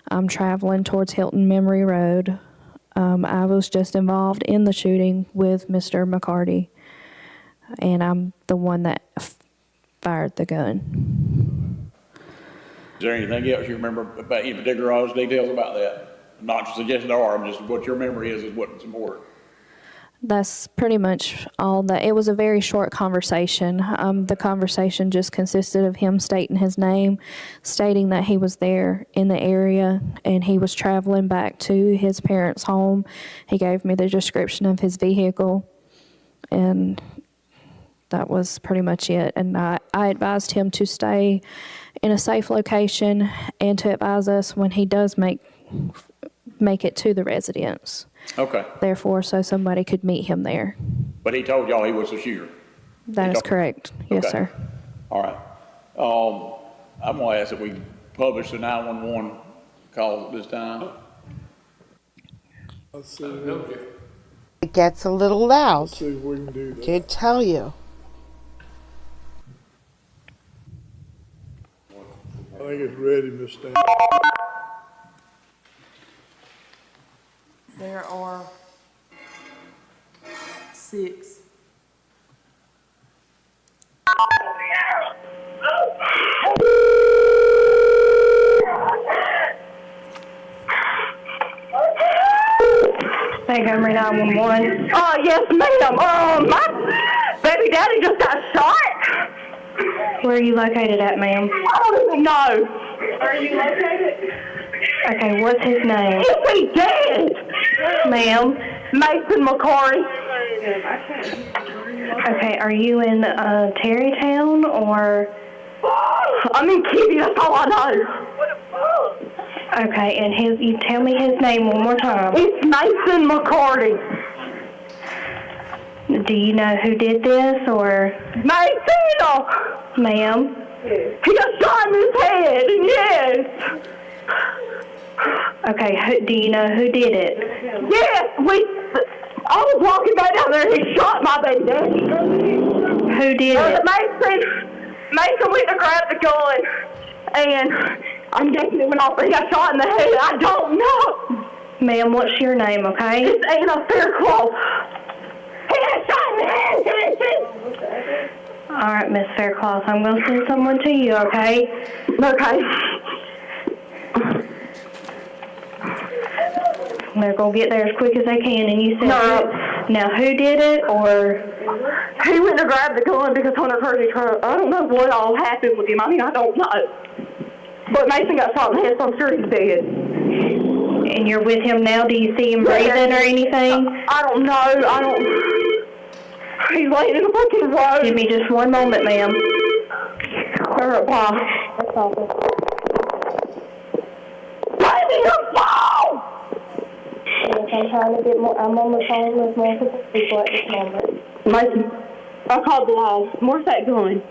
I'm traveling towards Hilton Memory Road. I was just involved in the shooting with Mr. McCarty, and I'm the one that fired the gun. Is there anything else you remember about any particular honest details about that? I'm not suggesting there are, I'm just what your memory is what's important. That's pretty much all that. It was a very short conversation. The conversation just consisted of him stating his name, stating that he was there in the area and he was traveling back to his parents' home. He gave me the description of his vehicle, and that was pretty much it. And I advised him to stay in a safe location and to advise us when he does make it to the residence. Okay. Therefore, so somebody could meet him there. But he told y'all he was the shooter? That is correct. Yes, Okay. sir. All right. I'm gonna ask that we publish the 911 call at this time. Let's see, It gets a little loud. let's see if we can do I that. could tell you. I think it's ready, Miss Stan. There are 6. Montgomery 911. Yes, ma'am. My baby daddy just got shot. Where are you located at, ma'am? I don't even know. Are you located? Okay, what's his name? Is he dead? Ma'am? Mason McCarty. Okay, are you in Terrytown or? I'm in Kitty, that's all I know. Okay, and you tell me his name one more time. It's Mason McCarty. Do you know who did this or? Mason! Ma'am? He got shot in his head, yes. Okay, do you know who did it? Yes, I was walking back down there and he shot my baby daddy. Who did it? Mason went to grab the gun, and I'm guessing it went off, but he got shot in the head. I don't know. Ma'am, what's your name, okay? It's Anna Fairclough. He got shot in the head. All right, Miss Fairclough, I'm going to send someone to you, okay? Okay. They're going to get there as quick as they can, and you said... No. Now, who did it, or... He went to grab the gun because Hunter Kersey tried. I don't know what all happened with him. I mean, I don't know. But Mason got shot in the head, so I'm sure he's dead. And you're with him now? Do you see him breathing or anything? I don't know. He's laying in the fucking road. Give me just one moment, ma'am. All right, bye. That's all. Baby, your phone! I'm trying to get more. I'm on the phone with multiple people at this moment. Mason, I called the law. Where's that gun?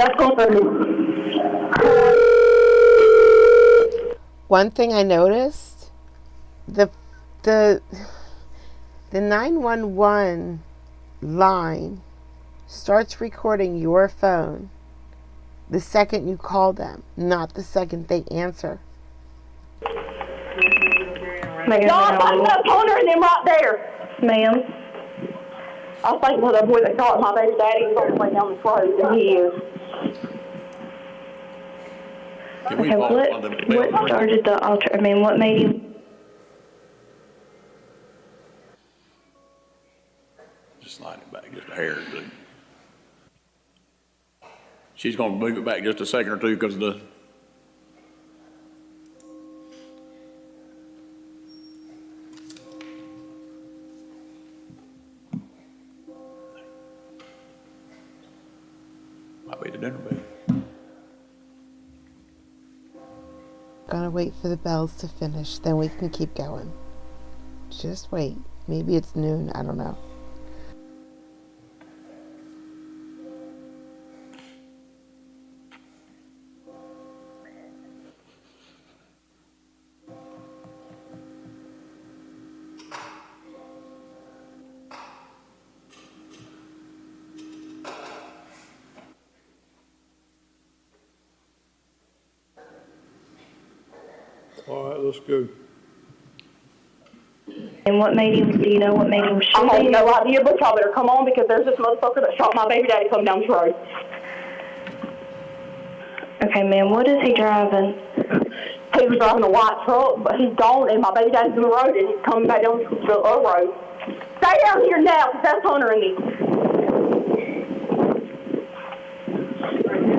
That's going One thing I noticed, the 911 line starts recording your phone the second you call them, not the second they answer. Y'all find that Hunter and them right there. Ma'am. I think one of the boys that shot my baby daddy is on the way down this road, and he is. Can we Okay, pause what on the- started the what made him? Just slide it back just a hair or two. She's gonna move it back just a second or two because of the. Might be the dinner bell. Gotta wait for the bells to finish, then we can keep going. Just wait. Maybe it's noon, I don't know. All right, let's go. And what made him? Do you know what made him shoot? I have no idea, but y'all better come on because there's this motherfucker that shot my baby daddy coming down this road. Okay, ma'am. What is he driving? He was driving a white truck, but he's gone, and my baby daddy's in the road, and he's coming back down the other road. Stay down here now, because that's Hunter and me.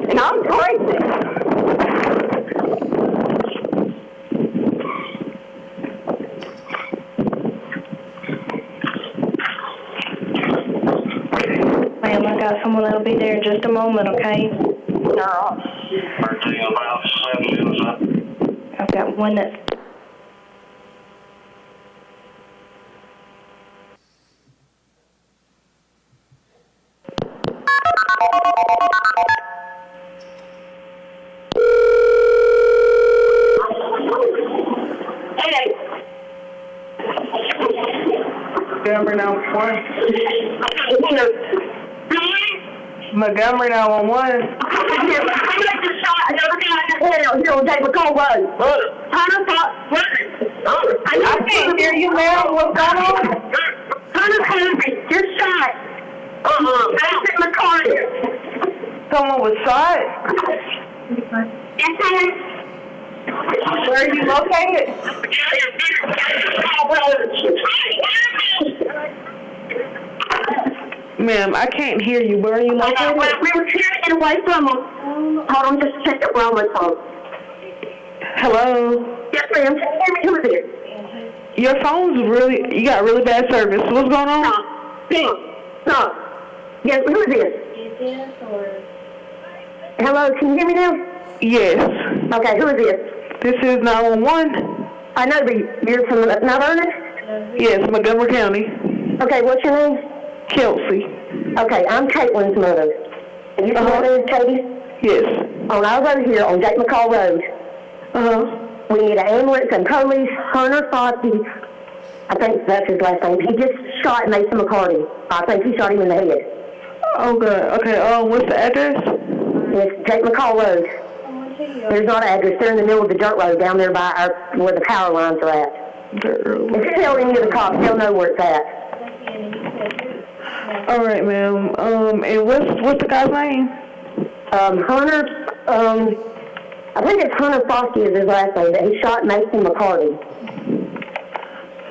And I'm crazy. Ma'am, I got someone that'll be there in just a moment, okay? Alright. I've got one that's... Montgomery 911. Montgomery 911. I can't hear you, ma'am. What's going on? You're shot. I was in the car. Someone was shot? Where are you located? Ma'am, I can't hear you. Where are you located? We were trying to get away from him. Hold on, just check it wrong with phone. Hello? Yes, ma'am. Can you hear me? Who is it? Your phone's you got really bad service. What's going on? No. Yes, who is this? Hello, can you hear me now? Yes. Okay, who is this? This is 911. I know, but you're from Mount Ernest? Yes, Montgomery County. Okay, what's your name? Kelsey. Okay, I'm Caitlin's mother. And your mother is Katie? Yes. On our road here on Jake McCall Road. We need an ambulance and police. Hunter Foskey, I think that's his last name. He just shot Mason McCarty. I think he shot him in the head. Oh, good. Okay, what's the address? It's Jake McCall Road. There's not an address. They're in the middle of the dirt road down there by where the power lines are at. If you tell any of the cops, they'll know where it's at. All right, ma'am. And what's the guy's name? Hunter, I think it's Hunter Foskey is his last name, that he shot Mason McCarty.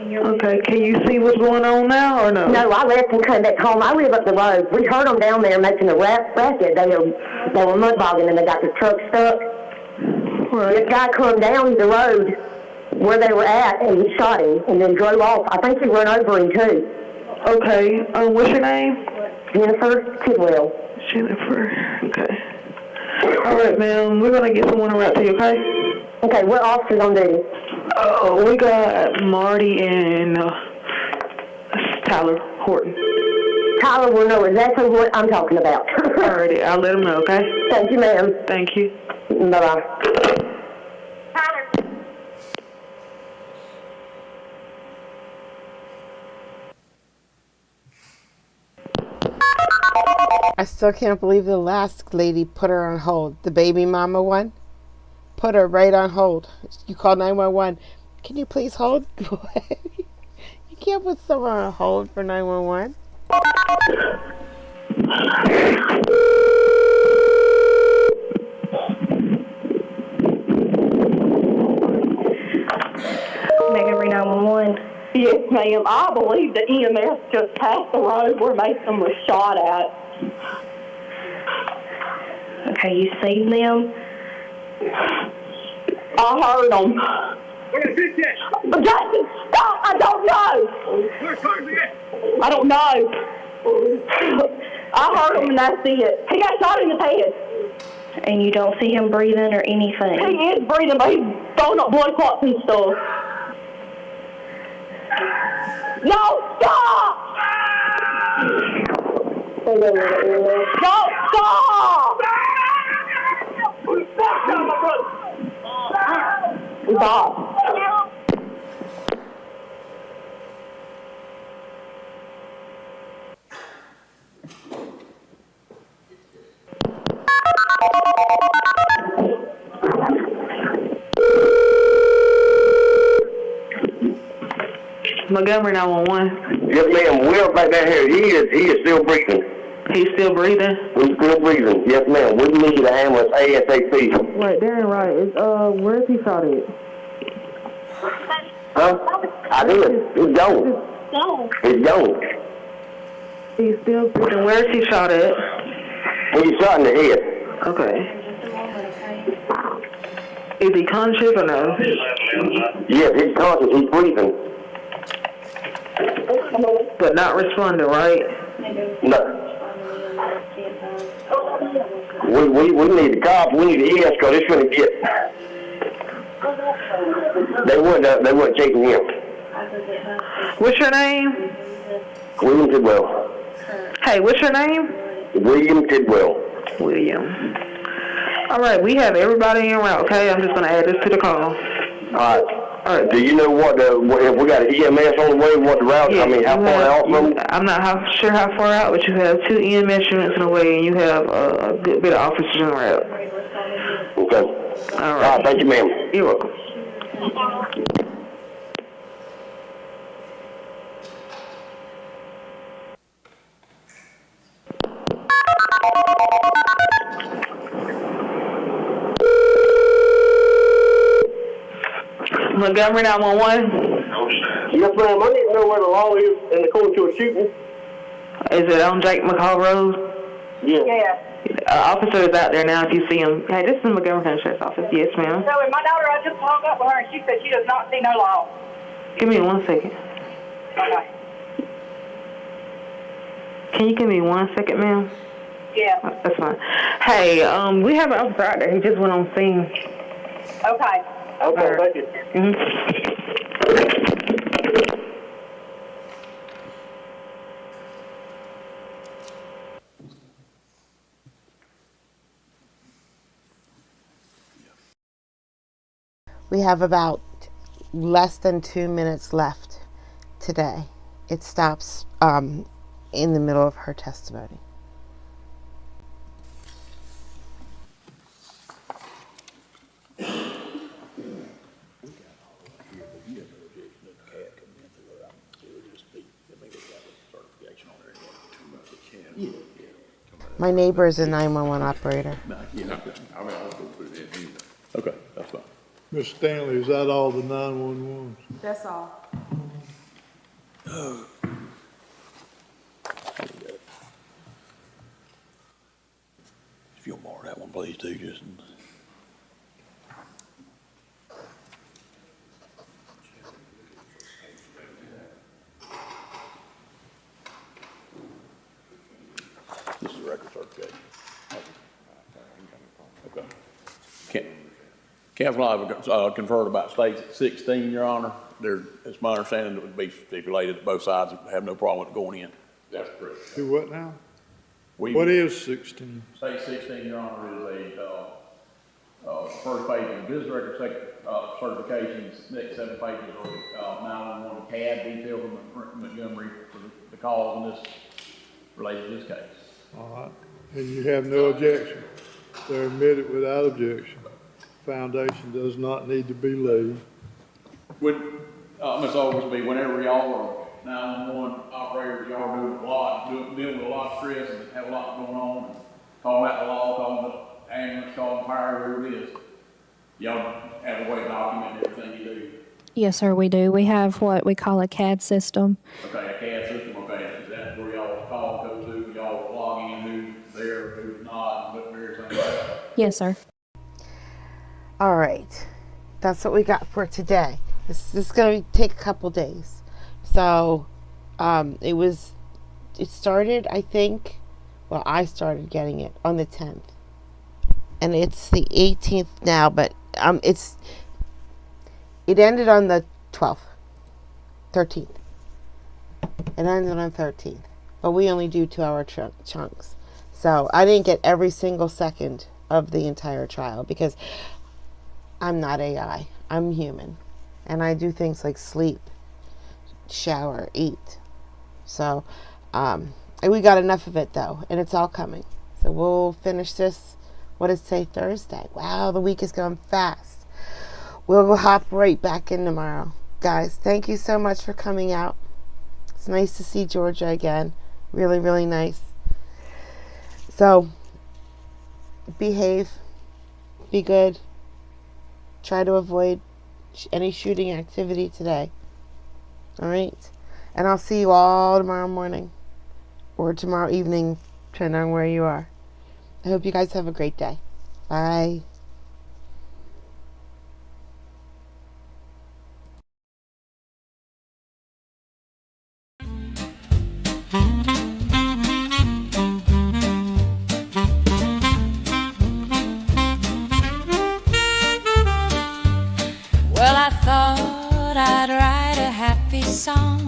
Okay, can you see what's going on now or no? No, I left and came back home. I live up the road. We heard them down there making a racket. They were mud bogging and they got the truck stuck. Right. This guy come down the road where they were at and he shot him and then drove off. I think he ran over him too. Okay, what's your name? Jennifer Tidwell. Jennifer, okay. All right, ma'am, we're going to get someone around to you, okay? Okay, what officer's on duty? We got Marty and Tyler Horton. Tyler will know exactly what I'm talking about. Alrighty, I'll let him know, okay? Thank you, ma'am. Thank you. Bye-bye. I still can't believe the last lady put her on hold. The baby mama one put her right on hold. You called 911. Can you please hold? You can't put someone on hold for 911. Montgomery 911. Yes, ma'am. I believe the EMS just passed the road where Mason was shot at. Okay, you seen them? I heard them. But Jackson, stop! I don't know. I don't know. I heard him and that's it. He got shot in his head. And you don't see him breathing or anything? He is breathing, but he's throwing up blood clots and stuff. No, stop! No, stop! Stop. Montgomery 911. Yes, ma'am. Will back down here. He is still breathing. He's still breathing? He's still breathing. Yes, ma'am. We need an ambulance ASAP. Wait, Darren, right. Where is he shot at? Huh? I did. It's gone. It's gone. He's still breathing. Where is he shot at? He's shot in the head. Okay. Is he conscious or no? Yes, he's conscious. He's breathing. But not responding, right? No. We need the cops. We need the ES because it's going to get. They weren't chasing him. What's your name? William Tidwell. Hey, what's your name? William Tidwell. William. All right, we have everybody en route, okay? I'm just going to add this to the call. All right. Do you know if we got an EMS on the way, what the route, Yeah, I mean, how far out from? I'm not sure how far out, but you have 2 EMS units in the way, and you have a good bit of officers en route. Okay. All right. Thank you, ma'am. You're welcome. Montgomery 911. Yes, ma'am. I need to know where the law is in the court to a shooting. Is it on Jake McCall Road? Yeah. Officer is out there now if you see him. Hey, this is the Montgomery County Sheriff's Office. Yes, ma'am. So, my daughter, I just hung up with her and she said she does not see no law. Give me 1 second. Okay. Can you give me 1 second, ma'am? Yeah. That's fine. Hey, we have an officer out there. He just went on scene. Okay. Okay, thank you. We have about less than 2 minutes left today. It stops in the middle of her testimony. My neighbor is a 911 operator. Okay, that's fine. Mr. Stanley, is that all the 911s? That's all. If you'll mark that one, please, too, just. This is a record certification. Okay. Council and I have conferred about states at 16, Your Honor. It's my understanding it would be stipulated that both sides have no problem with going in. That's correct. Do what now? We- What is 16? State 16, Your Honor, is first page of business record certifications, next 7 pages are 911 CAD detail from Montgomery for the cause in this, related to this case. All right. And you have no objection? They're admitted without objection. Foundation does not need to be laid. When, Ms. Oglesby, whenever y'all are 911 operators, y'all are doing a lot, dealing with a lot of stress and have a lot going on, and calling out the law, calling the ambulance, calling fire, whoever it is, y'all have a way to document everything you do. Yes, sir, we do. We have what we call a CAD system. Okay, a CAD system, okay, is that where y'all call go to, y'all log in who's there, who's not, and everything like that? Yes, sir. All right, that's what we got for today. This is going to take a couple days. So it started, I think, well, I started getting it on the 10th. And it's the 18th now, but it ended on the 12th, 13th. It ended on 13th. But we only do 2-hour chunks. So I didn't get every single second of the entire trial because I'm not AI. I'm human. And I do things like sleep, shower, eat. So we got enough of it though, and it's all coming. So we'll finish this, what is today, Thursday? Wow, the week is going fast. We'll hop right back in tomorrow. Guys, thank you so much for coming out. It's nice to see Georgia again. Really, really nice. So, behave. Be good. Try to avoid any shooting activity today. All right? And I'll see you all tomorrow morning. Or tomorrow evening, depending on where you are. I hope you guys have a great day. Bye. Well, I thought I'd write a happy song.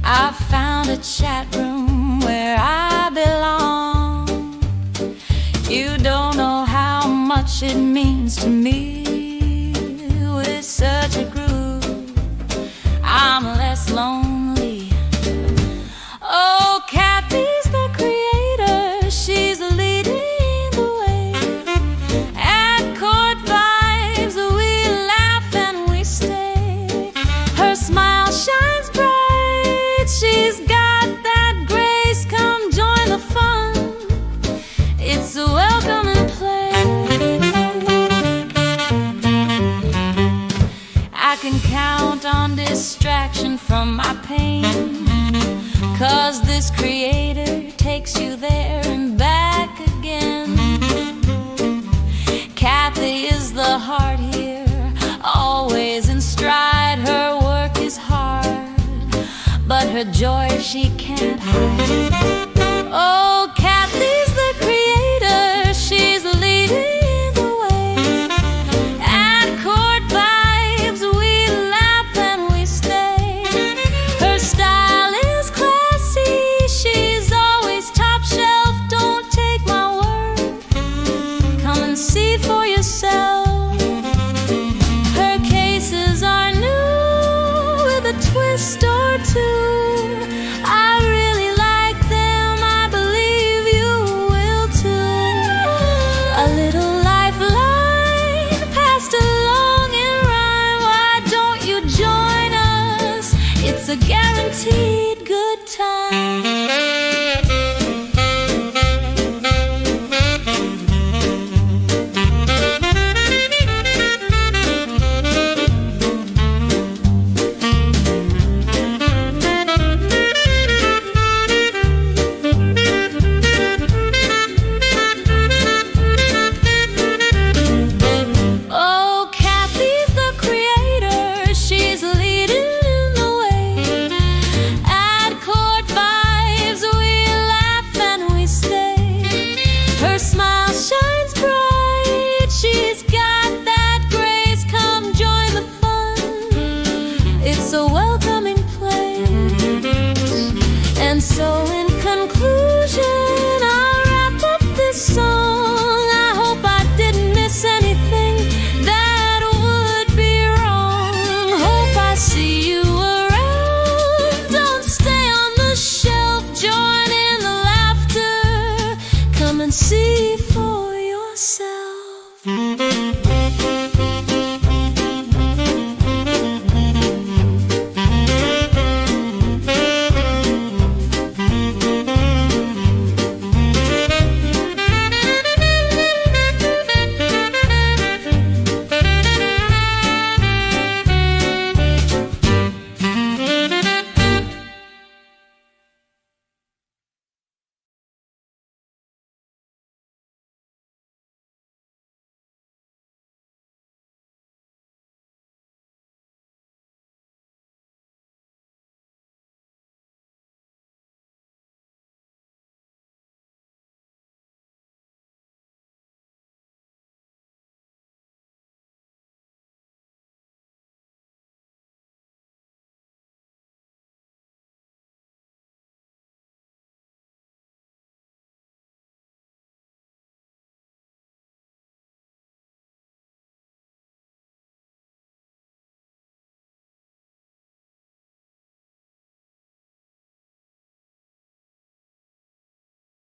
I found a chat room where I belong. You don't know how much it means to me. With such a groove, I'm less lonely. Oh, Kathy's the creator, she's leading the way. At court vibes, we laugh and we stay. Her smile shines bright, she's got that grace. Come join the fun, it's a welcome and play. I can count on distraction from my pain, 'cause this creator takes you there and back again. Kathy is the heart here, always in stride. Her work is hard, but her joy she can't hide. Oh, Kathy's the creator, she's leading the way. At court vibes, we laugh and we stay. Her style is classy, she's always top shelf. Don't take my word, come and see for yourself.